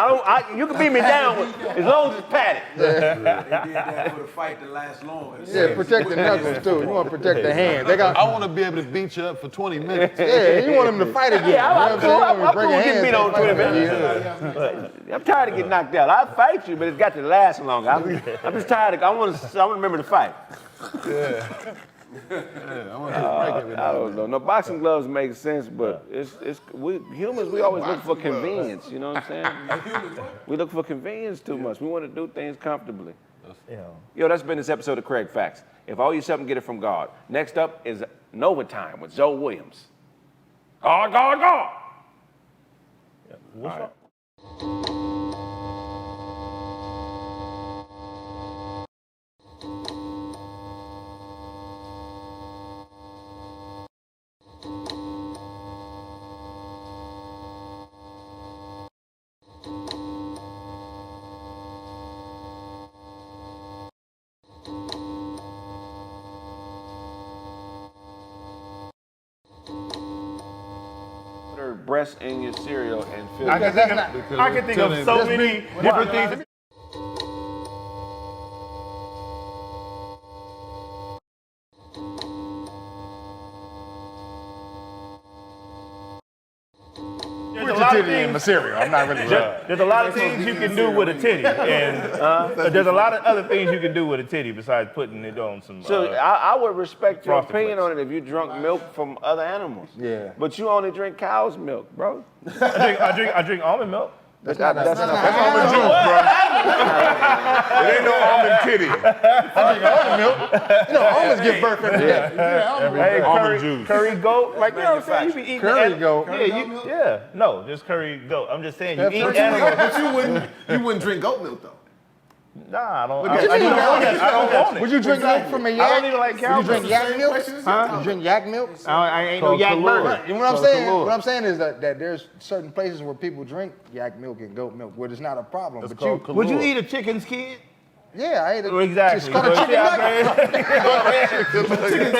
You can beat me down as long as it's padded.
They did that for the fight to last longer.
Yeah, protect the knuckles too. You want to protect the hands. They got.
I want to be able to beat you up for 20 minutes.
Yeah, you want them to fight again.
Yeah, I'm
You know what
cool. I'm cool with getting beat on 20
minutes.
minutes. I'm tired of getting knocked out. I'll fight you, but it's got to last longer. I'm just tired. I want to remember the fight.
Yeah, I want to take a break every
I
now and
don't know. No, boxing gloves make sense, but we humans, we always look for convenience. You know what I'm saying? We look for convenience too much. We want to do things comfortably. Yo, that's been this episode of Kraig Facts. If all you something, get it from God. Next up is Nova Time with Zoe Williams. God, God, God. All right. Breast in your cereal and feel
I can think of so many different things.
titty in my cereal. I'm not really sure.
There's a lot of things you can do with a titty, and there's a lot of other things you can do with a titty besides putting it on some.
So I would respect your
Frosted
opinion
Flakes.
on it if you drunk milk from other animals.
Yeah.
But you only drink cow's milk, bro.
I drink almond milk.
That's
Almond juice, bro. It ain't no almond titty.
You know, almonds give birth every day.
Hey,
Almond juice.
curry goat, like you know what I'm saying? You be eating
Curry goat.
Yeah, no, just curry goat. I'm just saying you eat
But
animals.
you wouldn't drink goat milk though.
Nah, I don't.
you
I
think
don't
about
want it. I don't want it.
Would you drink milk from a yak?
I don't even like cow
Would you drink
milk.
yak milk? You drink yak milk?
I ain't no yak burger.
You know what I'm saying? What I'm saying is that there's certain places where people drink yak milk and goat milk where it's not a problem.
It's
But you,
called
Would you
Kahlua.
eat a chicken's kid?
yeah, I ate it.
Exactly.
It's called a
So,
chicken
see,
nugget. It's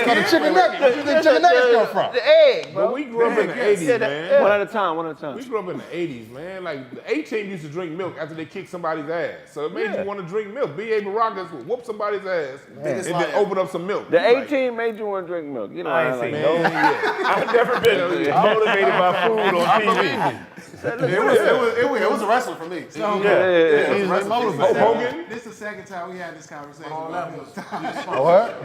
called a chicken nugget. Where do you think chicken nuggets come from?
The egg, bro.
But we grew up in the 80s, man.
One at a time.
We grew up in the 80s, man. Like, the 18 used to drink milk after they kicked somebody's ass. So it made you want to drink milk. B.A. Baracus would whoop somebody's ass and then open up some milk.
The 18 made you want to drink milk. You know,
I ain't
like,
seen
Man,
no.
yeah.
I've never been motivated by food on TV.
It was a wrestler for me.
Hulk Hogan?
This is the second time we had this conversation.
What?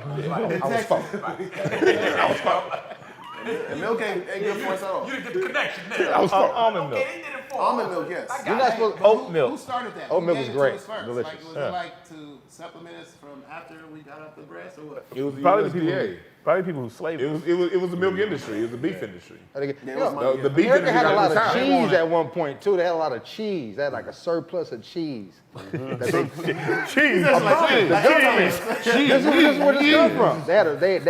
And milk ain't good for us at all.
You didn't get the connection there.
Almond milk.
They did it for
Almond milk, yes.
You're not supposed
Oat milk.
Who started that?
Oat
Who
milk
gave
is
it to
great.
us first?
Delicious.
Like, was it like to supplement us from after we got off the breast or what?
It was the
Probably
USDA.
people who slave
It was the milk industry. It was the beef industry. The beef
America
industry
had a
got
lot
the
of
time.
cheese at one point too. They had a lot of cheese. They had like a surplus of cheese.
cheese.
This is where this comes from. They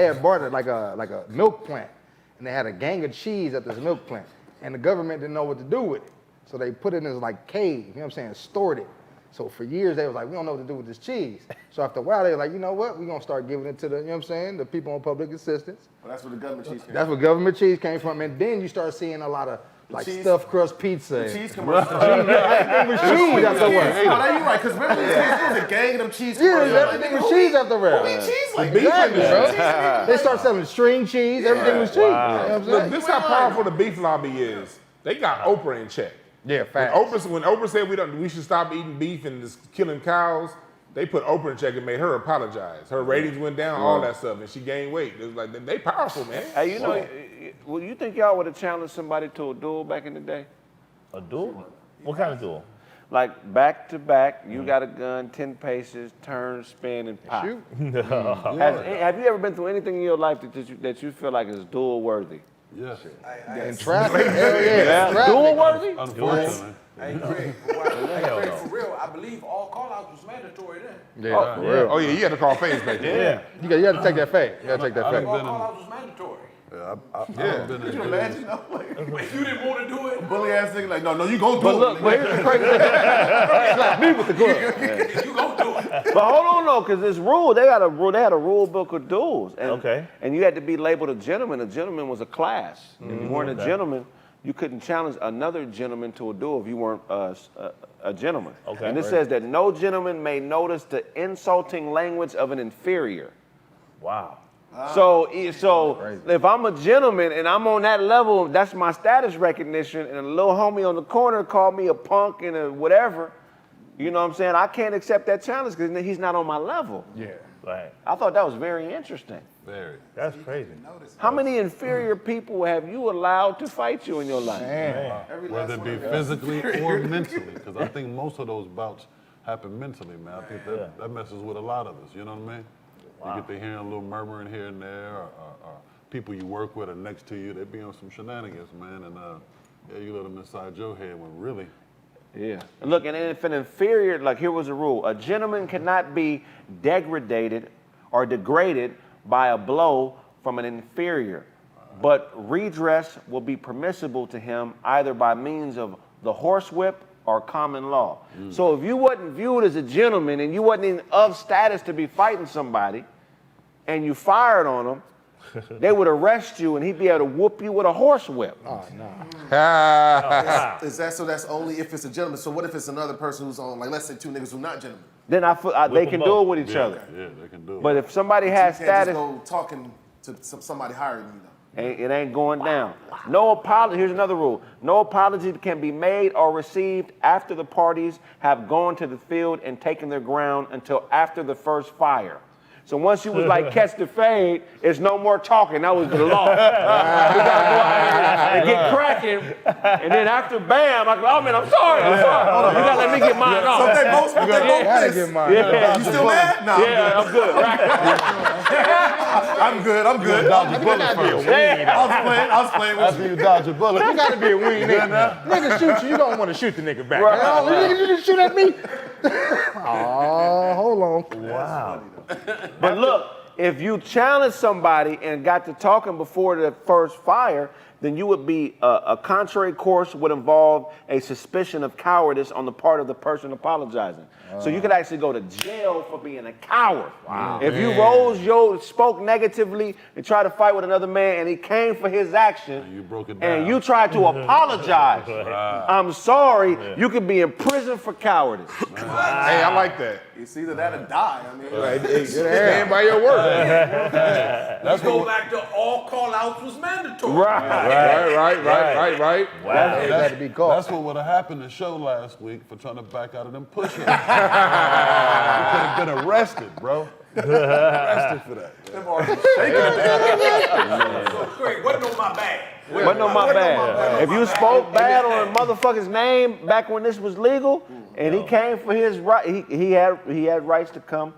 had bought it like a milk plant, and they had a gang of cheese at this milk plant, and the government didn't know what to do with it, so they put it in this like cave. You know what I'm saying? Stored it. So for years they was like, we don't know what to do with this cheese. So after a while they were like, you know what? We're gonna start giving it to the, you know what I'm saying, the people on public assistance.
Well, that's where the government cheese came
That's where government cheese came from, and then you start seeing a lot of like
cheese-
stuffed crust pizza.
from.
and-
Cheese commercials.
Everything was cheese afterwards.
Oh, now you're right, because remember there was a gang of them cheese
Yeah,
commercials.
everything was cheese afterwards.
Who eat cheese like
Exactly,
that?
bro. They start selling string cheese. Everything was cheese. You know what I'm
Look,
saying?
this how powerful the beef lobby is. They got Oprah in check.
Yeah,
When
facts.
Oprah said we should stop eating beef and just killing cows, they put Oprah in check and made her apologize. Her ratings went down, all that stuff, and she gained weight. It was like they powerful, man.
Hey, you know, well, you think y'all would have challenged somebody to a duel back in the day?
A duel? What kind of duel?
Like back to back, you got a gun, 10 paces, turn, spin, and pop.
Shoot.
Have you ever been through anything in your life that you feel like is duel worthy?
Yes.
In traffic, hell yeah. Traffic.
Duel worthy?
Unfortunately.
Hey, Craig, Craig, for real, I believe all call-outs was mandatory then.
Yeah, for real.
Oh yeah, you had to call face back then.
Yeah.
You got to take that fade. You got to take that fade.
All call-outs was mandatory.
Yeah, I've been in
Could you
jail.
imagine? No, like,
If you didn't want to do it,
bully ass nigga, like, no, you gonna do
But
it.
look, but here's the crazy thing.
Slap me with the glove.
you gonna do it.
But hold on though, because this rule, they had a rule book of duels. And,
Okay.
And you had to be labeled a gentleman. A gentleman was a class. If you weren't a gentleman, you couldn't challenge another gentleman to a duel if you weren't a gentleman.
Okay.
And it says that no gentleman may notice the insulting language of an inferior.
Wow.
So if I'm a gentleman and I'm on that level, that's my status recognition, and a little homie on the corner called me a punk and a whatever, you know what I'm saying? I can't accept that challenge because he's not on my level.
Yeah.
Right.
I thought that was very interesting.
Very.
That's crazy.
How many inferior people have you allowed to fight you in your life?
Whether it be physically or mentally, because I think most of those bouts happen mentally, man. I think that messes with a lot of us, you know what I mean? You get to hearing a little murmuring here and there, or people you work with are next to you, they be on some shenanigans, man, and you let them inside your head when really.
Yeah. Look, and if an inferior, like here was a rule, a gentleman cannot be degraded or degraded by a blow from an inferior, but redress will be permissible to him either by means of the horsewhip or common law. So if you wasn't viewed as a gentleman and you wasn't in of status to be fighting somebody, and you fired on him, they would arrest you and he'd be able to whoop you with a horsewhip.
Oh, no.
Is that so? That's only if it's a gentleman. So what if it's another person who's on, like, let's say two niggas who not gentlemen?
Then they can do it with each other.
Yeah, they can do it.
But if somebody has
You can't
status,
just go talking to somebody higher than you, though.
It ain't going down. No apology. Here's another rule. No apology can be made or received after the parties have gone to the field and taken their ground until after the first fire. So once you was like catch the fade, it's no more talking. That was the law. We gotta go out here and get cracking. And then after bam, I go, oh man, I'm sorry. You gotta let me get mine off.
So they both pissed.
Get mine.
Yeah.
You still mad? No,
Yeah, I'm good.
I'm good.
Dodge a bullet first.
I was playing with
After you dodge a bullet.
You gotta be a wing nigga. Nigga shoot you don't want to shoot the nigga back. Oh, nigga, you just shoot at me? Oh, hold on.
Wow.
But look, if you challenge somebody and got to talking before the first fire, then you would be a contrary course would involve a suspicion of cowardice on the part of the person apologizing. So you could actually go to jail for being a coward. Wow. If you spoke negatively and tried to fight with another man and he came for his action
And you broke it down.
and you tried to apologize, I'm sorry, you could be in prison for cowardice.
Hey, I like that.
It's either that or die. I mean,
Stand by your word.
Let's go back to all call-outs was mandatory.
Right.
Wow.
They had to be caught.
That's what would have happened in the show last week for trying to back out of them push-ups. You could have been arrested, bro. Arrested for that.
So Kraig, wasn't on my bag.
Wasn't on my bad. If you spoke bad on a motherfucker's name back when this was legal, and he came for his right, he had rights to come.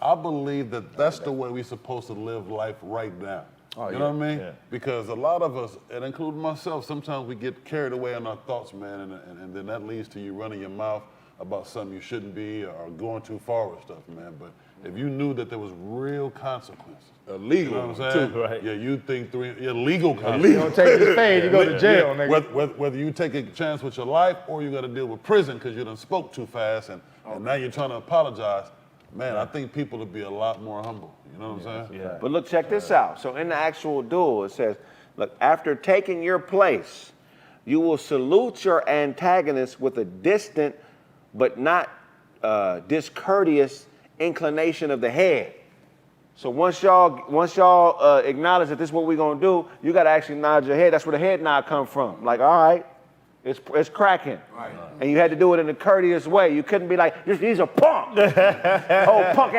I believe that that's the way we're supposed to live life right now. You know what I mean?
Yeah.
Because a lot of us, and including myself, sometimes we get carried away in our thoughts, man, and then that leads to you running your mouth about something you shouldn't be or going too far with stuff, man. But if you knew that there was real consequences,
Illegal,
you know what I'm saying?
too, right.
Yeah, you think illegal
You
consequences.
don't take this fade, you go to jail, nigga.
Whether you take a chance with your life or you got to deal with prison because you done spoke too fast and now you're trying to apologize, man, I think people would be a lot more humble. You know what I'm saying?
Yeah.
But look, check this out. So in the actual duel, it says, look, after taking your place, you will salute your antagonist with a distant but not discourteous inclination of the head. So once y'all acknowledge that this is what we're gonna do, you gotta actually nod your head. That's where the head nod come from. Like, all right, it's cracking. Right. And you had to do it in a courteous way. You couldn't be like, he's a punk. Punk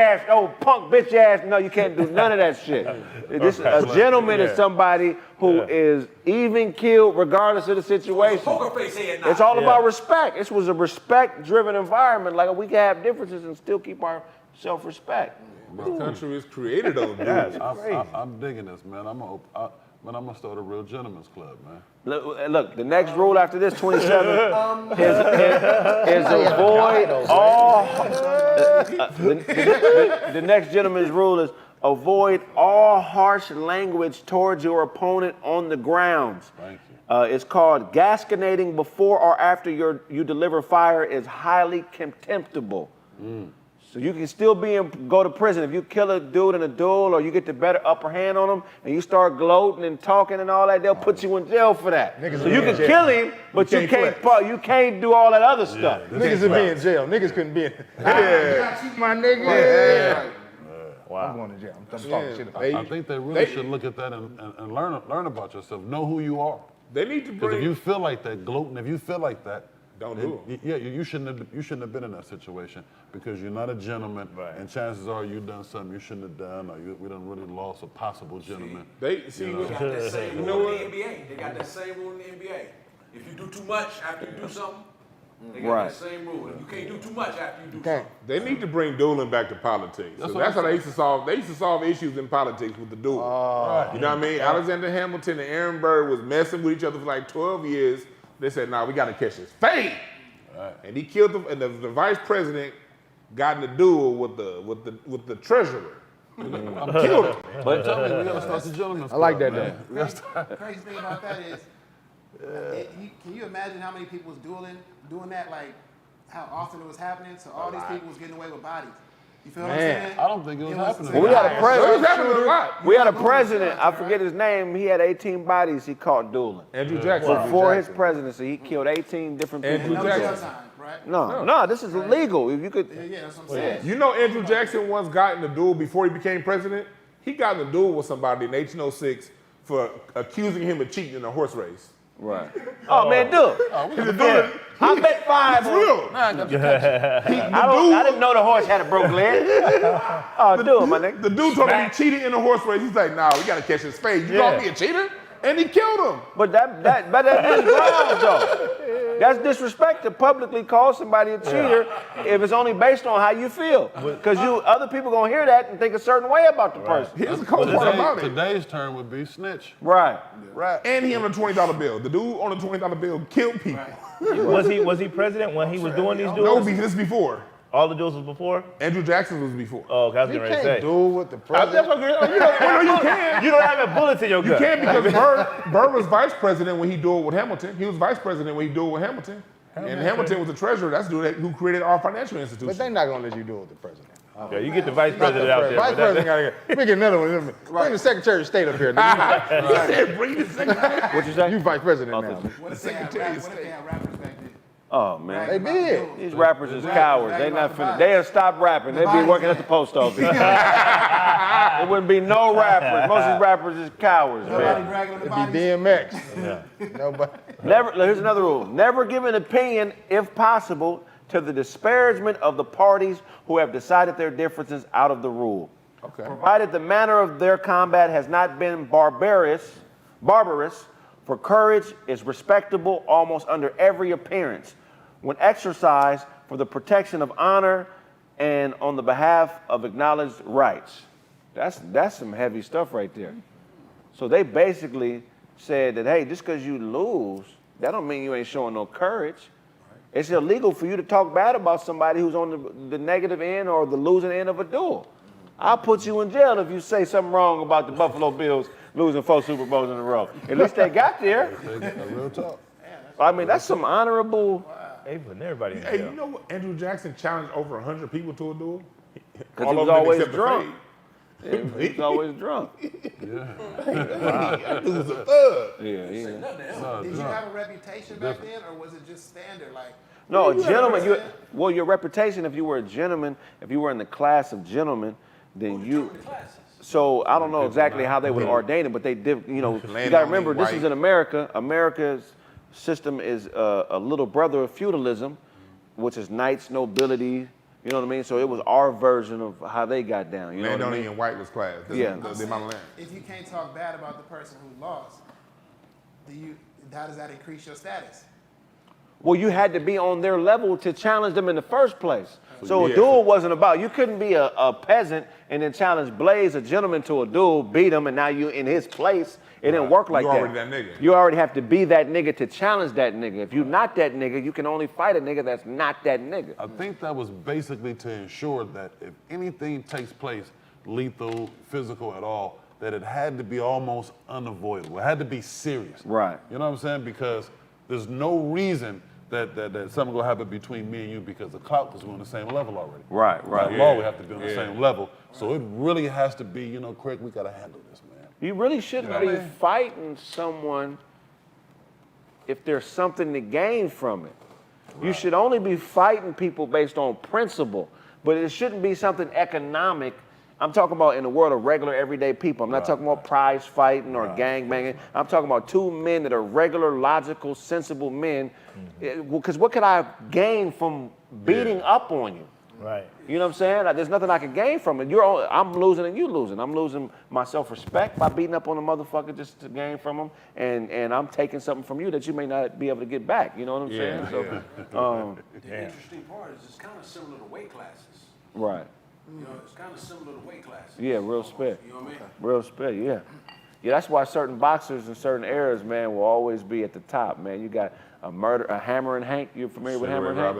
bitch ass. No, you can't do none of that shit. A gentleman is somebody who is even keeled regardless of the situation.
Poker face head nod.
It's all about respect. This was a respect-driven environment. Like, we can have differences and still keep our self-respect.
This country is created on dudes.
I'm digging this, man. I'm gonna start a real gentleman's club, man.
Look, the next rule after this, 27, is avoid all. The next gentleman's rule is avoid all harsh language towards your opponent on the grounds.
Thank you.
It's called gasconating before or after you deliver fire is highly contemptible. So you can still go to prison. If you kill a dude in a duel or you get the better upper hand on him and you start gloating and talking and all that, they'll put you in jail for that. So you can kill him, but you can't do all that other stuff.
Niggas would be in jail. Niggas couldn't be in. My nigga.
Wow.
I'm going to jail. I'm talking shit about
I think they really should look at that and learn about yourself. Know who you are.
They need to
Because
bring.
if you feel like that, gloating, if you feel like that,
Don't
then
do it.
Yeah, you shouldn't have been in that situation because you're not a gentleman, and chances are you done something you shouldn't have done, or we done really lost a possible gentleman.
They
They got that same
You know
rule
what?
in the NBA. They got that same rule in the NBA. If you do too much after you do something, they got
Right.
that same rule. You can't do too much after you do
Okay.
something.
They need to bring dueling back to politics.
That's
So
what
that's
I'm
how they used to solve. They used to solve issues in politics with the duel. You know what I mean? Alexander Hamilton and Aaron Burr was messing with each other for like 12 years. They said, "Nah, we got to catch this fade." And he killed him. And the vice president got in a duel with the treasurer. Killed him.
But tell me, we gotta start the gentleman's
I like
club,
that,
man.
The crazy thing about that is, can you imagine how many people was doing that, like how often it was happening? So all these people was getting away with bodies. You feel what I'm saying?
I don't think it was happening.
Well, we had a
So it's
president.
happening a lot.
We had a president. I forget his name. He had 18 bodies he caught dueling.
Andrew Jackson.
Before his presidency, he killed 18 different people.
Andrew
No jail
Jackson.
time, right?
No, this is illegal. If you could,
Yeah, that's what I'm saying.
You know, Andrew Jackson once got in a duel before he became president. He got in a duel with somebody in 1806 for accusing him of cheating in a horse race.
Right. Oh, man, dude. I bet 5.
It's real.
I didn't know the horse had a broke leg. Oh, dude, my nigga.
The dude told him he cheated in a horse race. He's like, nah, we gotta catch his face. You call me a cheater? And he killed him.
But that's grounds, though. That's disrespect to publicly call somebody a cheater if it's only based on how you feel. Because other people gonna hear that and think a certain way about the person.
Here's the cold part about it.
Today's term would be snitch.
Right.
And he on a $20 bill. The dude on a $20 bill killed people.
Was he president when he was doing these duels?
No, this before.
All the duels was before?
Andrew Jackson was before.
Oh, okay, I was
You
getting ready to
can't
say.
duel with the president.
You can.
You don't have a bullet in your
You
gun.
can because Burr was vice president when he dueled with Hamilton. He was vice president when he dueled with Hamilton. And Hamilton was the treasurer. That's the dude who created our financial institution.
But they're not gonna let you duel with the president.
Yeah, you get the vice president out there.
Vice president gotta get. We get another one. Bring the Secretary of State up here. nigga.
He said, bring the secretary.
What you say?
You vice president now.
What if they have rappers back then?
Oh, man.
They did.
These rappers is cowards. They not finna. They'll stop rapping. They'd be working at the post office. There wouldn't be no rappers. Most of these rappers is cowards,
Nobody
man.
bragging on the
It'd
bodies.
be DMX. Nobody.
Here's another rule. Never give an opinion, if possible, to the disparagement of the parties who have decided their differences out of the rule.
Okay.
Provided the manner of their combat has not been barbarous, for courage is respectable almost under every appearance, when exercised for the protection of honor and on the behalf of acknowledged rights. That's some heavy stuff right there. So they basically said that, hey, just because you lose, that don't mean you ain't showing no courage. It's illegal for you to talk bad about somebody who's on the negative end or the losing end of a duel. I'll put you in jail if you say something wrong about the Buffalo Bills losing 4 Super Bowls in a row. At least they got there.
Real talk.
I mean, that's some honorable.
They putting everybody in
Hey,
jail.
you know what? Andrew Jackson challenged over 100 people to a duel.
Because
All
he was
of them
always
except the
drunk.
fade.
He was always drunk.
That dude was a thug.
Yeah.
Did you have a reputation back then, or was it just standard? Like,
No, a gentleman. Your reputation, if you were a gentleman, if you were in the class of gentlemen, then you. So I don't know exactly how they would ordain it, but they did. You know, you got to remember this is in America. America's system is a little brother of feudalism, which is knights, nobility. You know what I mean? So it was our version of how they got down. You know what I mean?
and white was class.
Yeah.
The amount of land.
if you can't talk bad about the person who lost, how does that increase your status?
Well, you had to be on their level to challenge them in the first place. So a duel wasn't about, you couldn't be a peasant and then challenge Blaze, a gentleman, to a duel, beat him, and now you in his place. It didn't work like that.
You already that nigga.
You already have to be that nigga to challenge that nigga. If you're not that nigga, you can only fight a nigga that's not that nigga.
I think that was basically to ensure that if anything takes place, lethal, physical at all, that it had to be almost unavoidable. It had to be serious.
Right.
You know what I'm saying? Because there's no reason that something gonna happen between me and you because the clout is on the same level already.
Right.
By law, we have to be on the same level. So it really has to be, Kraig, we gotta handle this, man.
You really shouldn't be fighting someone if there's something to gain from it. Right. You should only be fighting people based on principle, but it shouldn't be something economic. I'm talking about in the world of regular, everyday people. I'm not talking about prize fighting or gang banging. I'm talking about two men that are regular, logical, sensible men. Because what could I gain from beating up on you?
Right.
You know what I'm saying? Like, there's nothing I can gain from it. I'm losing and you losing. I'm losing my self-respect by beating up on a motherfucker just to gain from him, and I'm taking something from you that you may not be able to get back. You know what I'm saying? So,
The interesting part is it's kind of similar to weight classes.
right.
It's kind of similar to weight classes.
Yeah, real spit.
You know what I mean?
Real spit, yeah. Yeah, that's why certain boxers in certain eras, man, will always be at the top, man. You got a Hammer and Hank. You familiar with Hammer and Hank?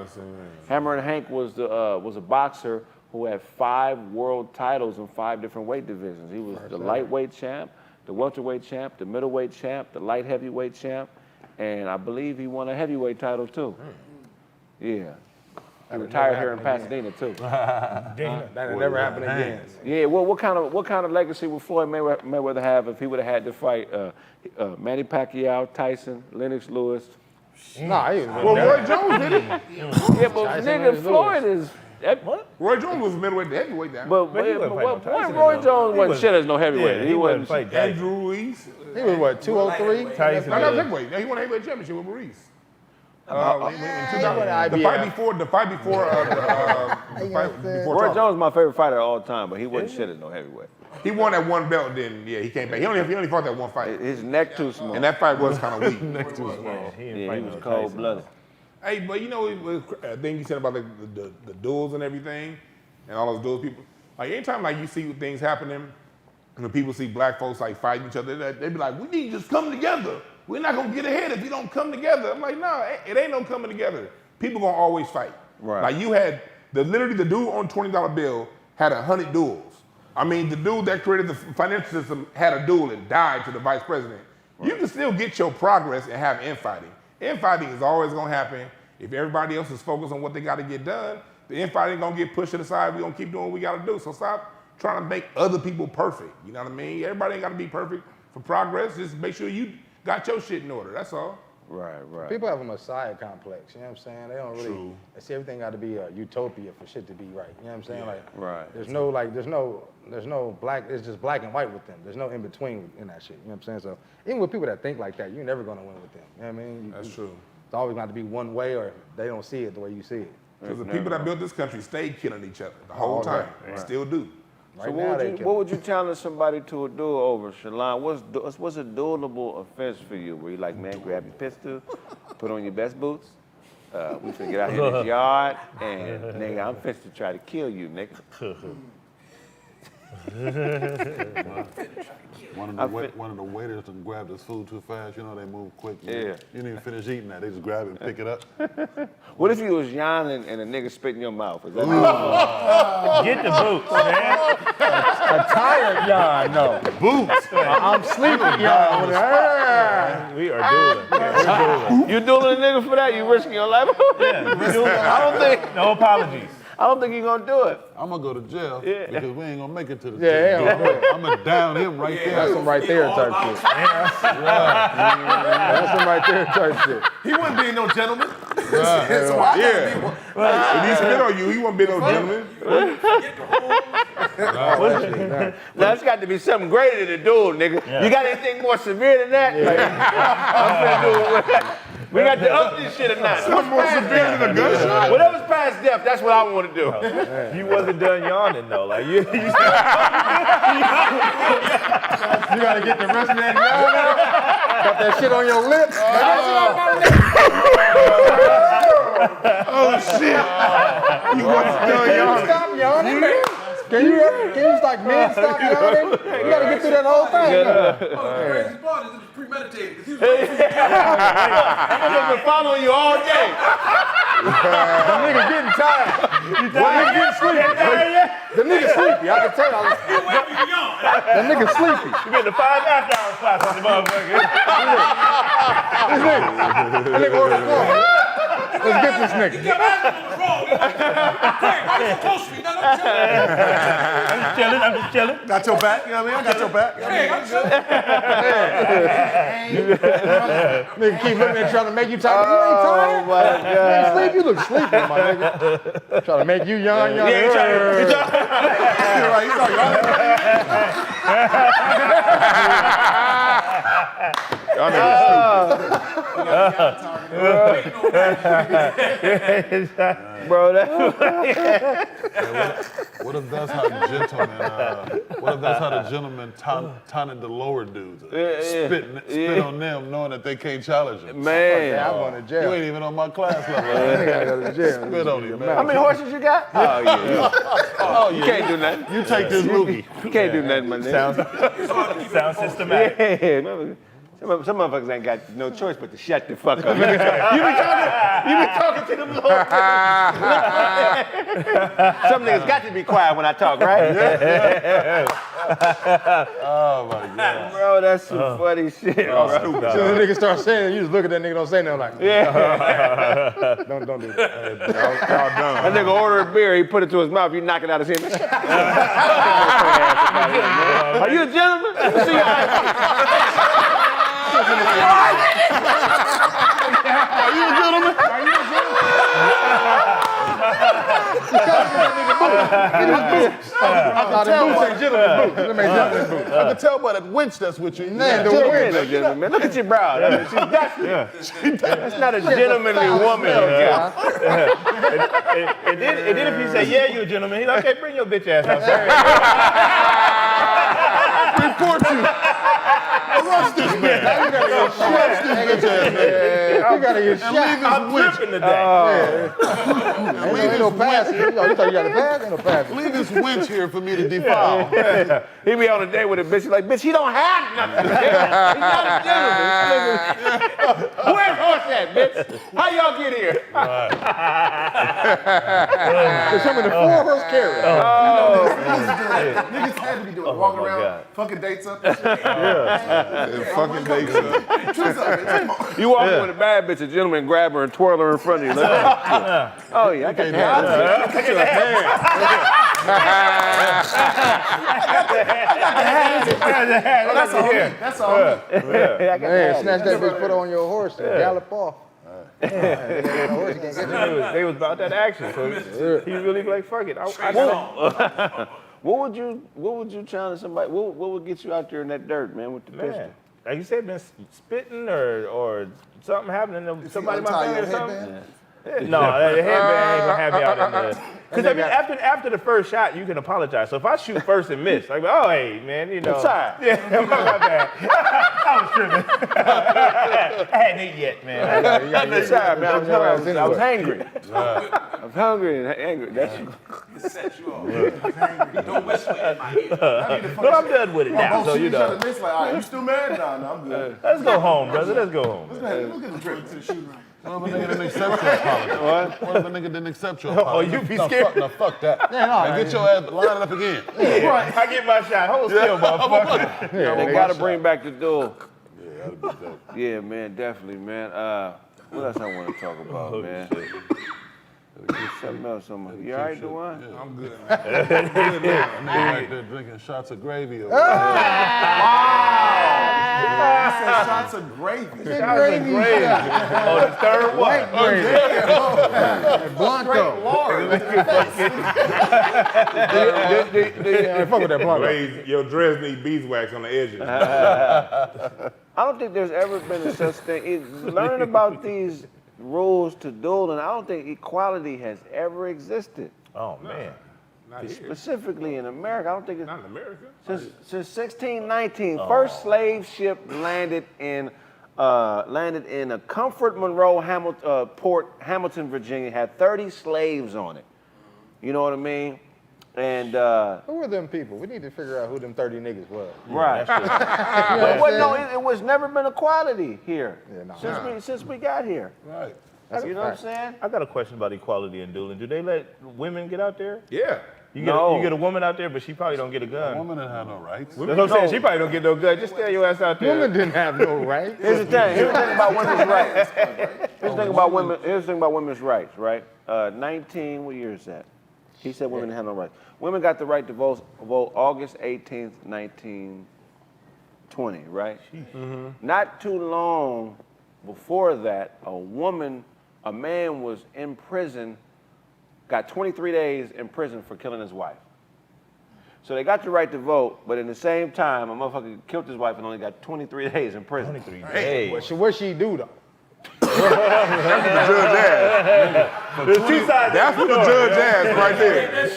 Hammer and Hank was a boxer who had 5 world titles in 5 different weight divisions. He was the lightweight champ, the welterweight champ, the middleweight champ, the light heavyweight champ, and I believe he won a heavyweight title tw Yeah. He retired here in Pasadena too.
That'll never happen again.
Yeah. Well, what kind of legacy would Floyd Mayweather have if he would have had to fight Manny Pacquiao, Tyson, Lennox Lewis?
Nah, he was
Well, Roy Jones did it.
Yeah, but nigga, Floyd is. What?
Roy Jones was middleweight to heavyweight down.
But
he wasn't fighting no Tyson,
Roy
though.
Jones
He
wasn't
wasn't-
shit as no heavyweight.
Yeah, he wasn't fighting Tyson.
Andrew Ruiz.
He was what, 203?
Tyson.
No, that's heavyweight. He won a heavyweight championship with Maurice. The fight before
Roy Jones is my favorite fighter of all time, but he wasn't shit at no heavyweight.
He won that one belt, then he came back. He only fought that one fight.
His neck too small.
And that fight was kind of weak.
Neck too small.
He was cold-blooded.
Hey, but you know, the thing you said about the duels and everything, and all those duels people, like anytime like you see things happening, and when people see black folks like fighting each other, they be like, we need to just come together. We're not gonna get ahead if you don't come together. I'm like, no, it ain't no coming together. People gonna always fight.
Right.
Like you had, literally the dude on $20 bill had 100 duels. I mean, the dude that created the financial system had a duel and died to the vice president. Right. You can still get your progress and have infighting. Infighting is always gonna happen. If everybody else is focused on what they gotta get done, the infighting gonna get pushed to the side. We're gonna keep doing what we gotta do. So stop trying to make other people perfect. You know what I mean? Everybody ain't gotta be perfect for progress. Just make sure you got your shit in order, that's all.
Right.
People have a messiah complex, you know what I'm saying? They don't really, they see everything got to be a utopia for shit to be right, you know what I'm saying? There's no black, it's just black and white with them. There's no in between in that shit, you know what I'm saying? So even with people that think like that, you're never gonna win with them, you know what I mean?
That's true.
It's always going to be one way or they don't see it the way you see it.
Because the people that built this country stayed killing each other the whole time, still do.
So what would you challenge somebody to a duel over, Shalon? What's a duelable offense for you? Where you like, man, grab your pistol, put on your best boots. We finna get out here in this yard, and nigga, I'm finna to try to kill you, nigga.
One of the waiters done grabbed his food too fast. You know they move quick.
Yeah.
You didn't even finish eating that. They just grab it and pick it up.
What if you was yawning and a nigga spit in your mouth? Is that
Get the boots, man.
A tired yawn, no.
Boots.
I'm sleeping yawn.
We are dueling.
You dueling a nigga for that? You risking your life? I don't think.
No apologies.
I don't think you're gonna do it.
I'm gonna go to jail because we ain't gonna make it to the
Yeah,
jail. I'm gonna down him right there.
That's some right there type shit. That's some right there type shit.
He wouldn't be no gentleman.
If he spit on you, he won't be no gentleman.
Now, it's got to be something greater than a duel, nigga.
Yeah.
You got anything more severe than that? Like, I'm finna do it. We got to up this shit or not.
Something more severe than a gunshot?
Whatever's past death, that's what I want to do.
You wasn't done yawning though. Like you
You got to get the rest of that yawn out. Got that shit on your lips.
Oh, shit. You wasn't done yawning.
Stop yawning. Can you just like stop yawning? You got to get through that whole thing.
The crazy part is it was premeditated. 'Cause he was
I've been following you all day.
The nigga getting tired. The nigga getting sleepy. The nigga sleepy. I can tell. The nigga sleepy.
You get the 5 after-hour slots on the motherfucker.
That nigga ordered coffee. Let's get this nigga.
Craig, why you so close to me? No, I'm chilling.
I'm just chilling.
Got your back, you know what I mean? I got your back.
Craig, I'm chilling.
Nigga keep looking at trying to make you tired. You ain't tired.
my
You ain't sleep. You look sleepy, my nigga. Trying to make you young.
Yeah, you
Right, he's like,
Bro, that.
What if that's how the gentleman taunted the lower dudes? Spit on them knowing that they can't challenge him.
Man.
I'm going to
You
jail.
ain't even on my class level.
I gotta go to jail.
Spit on him,
How
man.
many horses you got? Oh, yeah. Oh, you can't do nothing.
You take this loogie.
You can't do nothing, my nigga.
Sounds systematic.
Yeah, some motherfuckers ain't got no choice but to shut the fuck up. You be talking to them little Some niggas got to be quiet when I talk, right?
Oh my God.
Bro, that's some funny shit.
As soon as the nigga start saying it, you just look at that nigga, don't say nothing like, don't do that.
That nigga order a beer, he put it to his mouth, you knock it out of his hand. Are you a gentleman? See your eyes.
Are you a gentleman?
You gotta get that nigga
I can tell by that winch that's with you.
Man, the
Gentleman,
winch.
gentleman. Look at your brow. I mean, she's dusty. That's not a gentlemanly woman.
And then if you say, yeah, you a gentleman, he's like, okay, bring your bitch ass outside.
Report you. Arrest this man. Arrest this bitch ass nigga.
You gotta get shot.
I'm tripping today.
Ain't no passing. You thought you got to pass? Ain't no passing.
Leave this winch here for me to defile.
He be on a date with a bitch. He's like, bitch, he don't have nothing. He's not a gentleman. Where's horse at, bitch? How y'all get here?
There's some of the 4-horse carriage.
Niggas had to be doing walking around, fucking dates up and shit.
Fucking dates up.
Truth up, man. Come on.
You walk with a bad bitch, a gentleman grab her and twirl her in front of you. Like, oh, yeah, I got
That's all me. That's all me.
Man, snatch that bitch, put her on your horse, and gallop off.
They was about that action, so he really like, fuck it.
What would you challenge somebody? What would get you out there in that dirt, man, with the pistol?
Like you said, been spitting or something happening to somebody in my family or something. No, the headband ain't gonna have me out in the. Because I mean, after the first shot, you can apologize. So if I shoot first and miss, like, oh hey man, you know,
sorry.
Yeah, my bad. I was tripping. I hadn't eaten yet, man.
I'm sorry, man. I was hungry. I was hungry and angry. That's
It set you off. Don't whisper in my ear.
But I'm done with it now, so you know.
Like, all right, you still mad? No, I'm good.
Let's go home, brother. Let's go home.
Look at the trip to the shooting range.
What if a nigga didn't accept your apology? What if a nigga didn't accept your apology?
Oh, you be scared?
No, fuck that. Now get your ass, line it up again.
Yeah, I get my shot. Hold still, motherfucker.
they gotta bring back the duel.
Yeah, that'd be dope.
Yeah, man, definitely, man. What else I want to talk about, man? Something else. You all right, Duel?
Yeah, I'm good, man. Nigga right there drinking shots of gravy over there.
I said shots of gravy.
Oh, the third one.
Blanco. Fuck with that Blanco.
Your dress need beeswax on the edges.
I don't think there's ever been a such thing. Learning about these rules to dueling, I don't think equality has ever existed.
Oh man.
Not here.
Specifically in America, I don't think it's
Not in America.
since 1619. First slave ship landed in a Comfort Monroe port, Hamilton, Virginia. Had 30 slaves on it. You know what I mean? And
Who were them people? We need to figure out who them 30 niggas was.
right. But no, it was never been equality here since we got here.
Right.
You know what I'm saying?
I got a question about equality in dueling. Do they let women get out there?
Yeah.
You
No.
get a woman out there, but she probably don't get a
A
gun.
woman didn't have no rights.
That's what I'm saying. She probably don't get no gun. Just stay your ass out there.
Women didn't have no rights.
Here's the thing. Here's the thing about women's rights. Here's the thing about women. Here's the thing about women's rights, right? 19. What year is that? He said women have no rights. Women got the right to vote August 18th, 1920, right? Mm-hmm. Not too long before that, a man was in prison, got 23 days in prison for killing his wife. So they got the right to vote, but in the same time, a motherfucker killed his wife and only got 23 days in prison.
23 days.
What she do though?
That's what the judge asked.
There's two sides.
That's what the judge asked right there.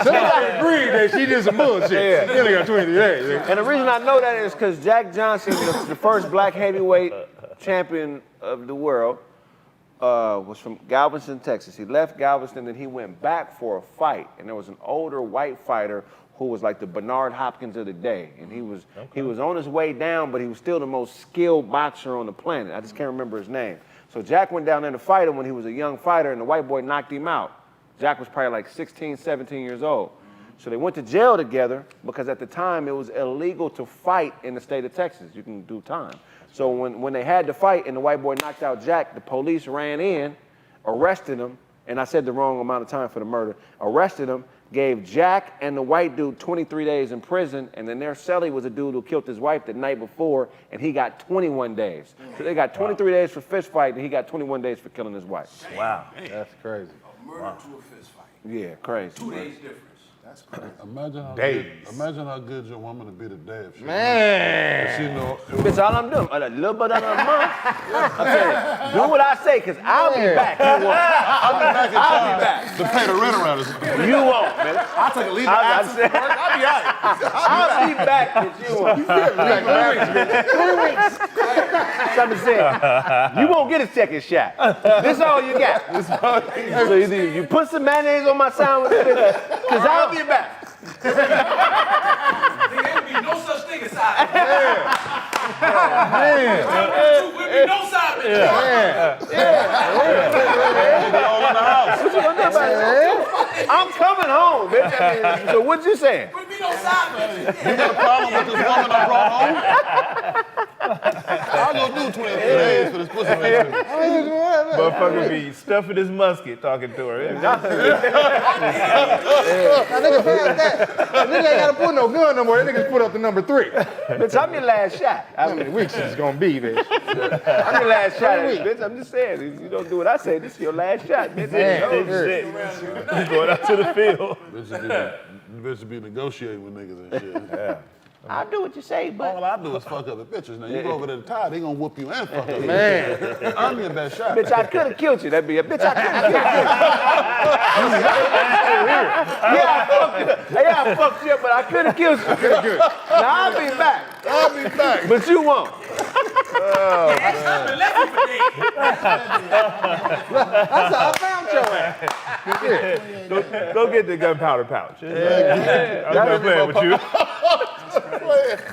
Somebody agreed that she did some bullshit. She only got 20 days.
And the reason I know that is because Jack Johnson, the first black heavyweight champion of the world, was from Galveston, Texas. He left Galveston and he went back for a fight. And there was an older white fighter who was like the Bernard Hopkins of the day. And he was on his way down, but he was still the most skilled boxer on the planet. I just can't remember his name. So Jack went down there to fight him when he was a young fighter, and the white boy knocked him out. Jack was probably like 16, 17 years old. So they went to jail together because at the time it was illegal to fight in the state of Texas. You can do time. So when they had to fight and the white boy knocked out Jack, the police ran in, arrested him, and I said the wrong amount of time for the murder, arrested him, gave Jack and the white dude 23 days in prison, and then their cellie was a dude who killed his wife the night before, and he got 21 days. So they got 23 days for fist fight, and he got 21 days for killing his wife.
Wow.
That's crazy.
Murder to a fist fight.
Yeah, crazy.
2 days difference.
That's crazy.
Imagine how good your woman would be today if she
Man.
if she know.
Bitch, all I'm doing, a little bit under a month. I'm saying, do what I say, because I'll be back. You won't.
I'll be back in
I'll
time
be back.
to pay the rent around this.
You won't, man.
I'll take a leave of absence from work. I'll be out.
I'll be back, but you won't. 3 weeks. Something said, you won't get a second shot. This all you got. So either you put some mayonnaise on my sandwich, because I'll be back.
There ain't be no such thing as side. There will be no side.
I'm coming home, bitch. I mean, so what you saying?
There will be no side.
You got a problem with this woman I brought home? I'll go do 23 days for this pussy man.
Motherfucker be stuffing his musket talking to her.
That nigga passed that. That nigga ain't gotta put no gun no more. That nigga put up the number 3.
Bitch, I'm your last shot.
How many weeks is gonna be, bitch?
I'm your last shot at it, bitch. I'm just saying, if you don't do what I say, this is your last shot, bitch.
Shit. Going out to the field.
Bitches be negotiating with niggas and shit. Yeah.
I'll do what you say, but
All I do is fuck up the bitches. Now you go over there to tie, they gonna whoop you and fuck up.
Man.
I'm your best shot.
bitch, I could have killed you. That'd be a bitch. I could have killed you. Yeah, I fucked you up, but I could have killed you. Now I'll be back. But you won't.
That's how I found your ass.
Go get the gunpowder pouch. I'm not playing with you.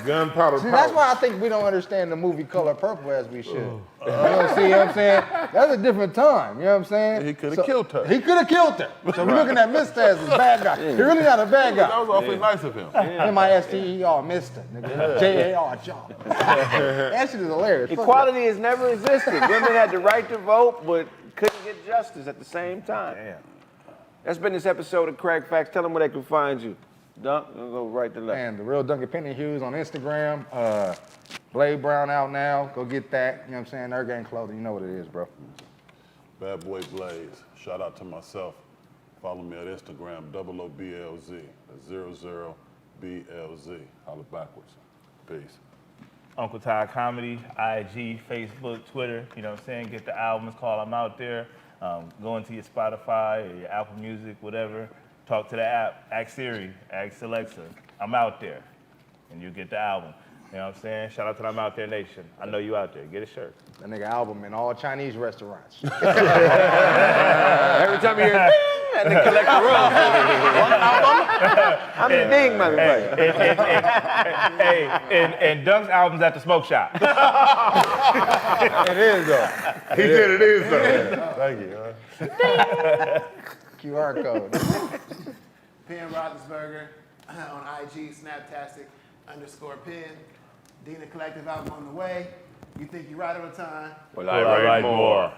Gunpowder
See, that's why I think we don't understand the movie Color Purple as we should. You know, see what I'm saying? That's a different time, you know what I'm saying?
He could have killed her.
He could have killed her. So we're looking at Mr. as a bad guy. He's really not a bad guy.
That was awfully nice of him.
M-I-S-T-E-R, Mr. Nigga. J-A-R, John. That shit is hilarious.
Equality has never existed. Women had the right to vote, but couldn't get justice at the same time.
Damn.
That's been this episode of Kraig Facts. Tell them where they can find you. Dunk, we'll go right to left.
And the real Duncan Penny Hughes on Instagram. Blade Brown out now. Go get that. You know what I'm saying? Nerd Gang Clothing. You know what it is, bro.
Bad Boy Blaze. Shout out to myself. Follow me at Instagram, OOBLZ. That's 00BLZ. Holla backwards. Peace.
Uncle Ty Comedy, IG, Facebook, Twitter. You know what I'm saying? Get the albums, call them out there. Go into your Spotify or your Apple Music, whatever. Talk to the app, ask Siri, ask Alexa. I'm out there. And you get the album. You know what I'm saying? Shout out to the I'm Out There Nation. I know you out there. Get a shirt.
That nigga album in all Chinese restaurants.
Every time you hear ding, and they collect the room. I'm the ding, motherfucker.
And Dunk's album's at the smoke shop.
It is, though.
He said it is, though.
Thank you.
QR code.
Penn Roethlisberger on IG, Snaptastic_Penn. Dina Collective album on the way. You think you're right on time?
Well, I write more.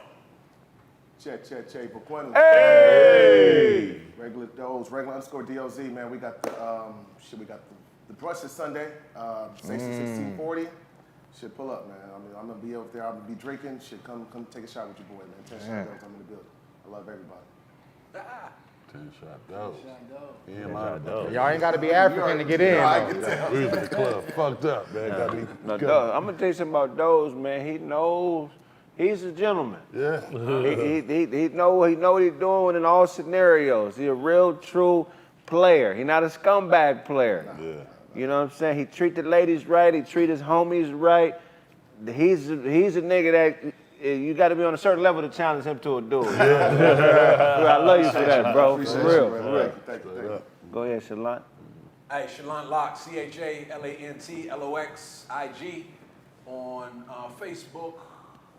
Check. Bukwenu.
Hey!
Regular _DOZ, man. We got the the brunch this Sunday. 1640. Should pull up, man. I'm gonna be over there. I'm gonna be drinking. Should come take a shot with your boy, man. 10 shot dubs. I'm in the building. I love everybody.
10 shot dose. He ain't lying about that.
Y'all ain't got to be African to get in.
I
though.
can tell.
We was in the club, fucked up, man.
No, I'm gonna tell you something about Doze, man. He knows. He's a gentleman.
Yeah.
He know what he's doing in all scenarios. He's a real, true player. He's not a scumbag player.
Yeah.
You know what I'm saying? He treat the ladies right. He treat his homies right. He's a nigga that you got to be on a certain level to challenge him to a duel. I love you for that, bro. For real.
Thank you.
Go ahead, Shalant.
Hey, Shalant Lock, CHALANT IG on Facebook,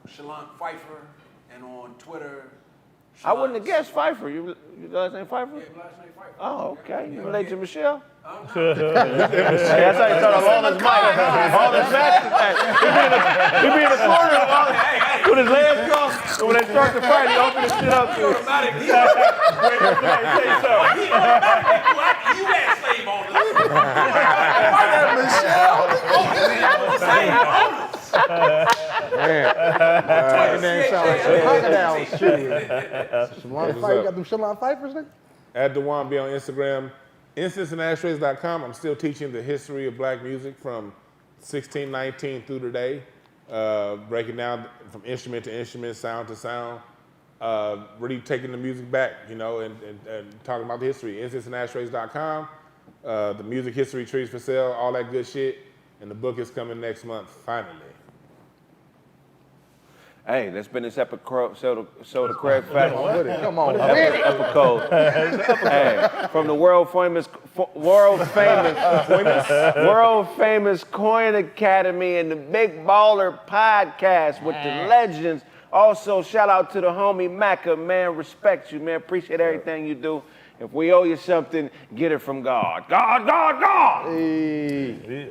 Shalant Pfeiffer, and on Twitter.
I wouldn't have guessed Pfeiffer. You last name Pfeiffer?
Yeah, last name Pfeiffer.
Oh, okay. You related to Michelle?
No.
Hey, that's how you start off all this mic. All this matches. He be in the corner with his legs crossed, and when they start to fight, he open his shit up to it.
You had slave owners.
Man. sound like some crocodile shit. Shalon
What's
Pfeiffer,
up?
got them Shalon Pfeiffers, nigga?
At Dewan B on Instagram. InstanceandAshtrays.com. I'm still teaching the history of black music from 1619 through today. Breaking down from instrument to instrument, sound to sound. Really taking the music back, you know, and talking about the history. InstanceandAshtrays.com. The music history trees for sale, all that good shit. And the book is coming next month, finally.
Hey, that's been this episode of Kraig Facts.
Come on, with it.
Episode. Hey, from the world famous Coin Academy and the Big Baller Podcast with the legends. Also, shout out to the homie Macca, man. Respect you, man. Appreciate everything you do. If we owe you something, get it from God. God.
Hey.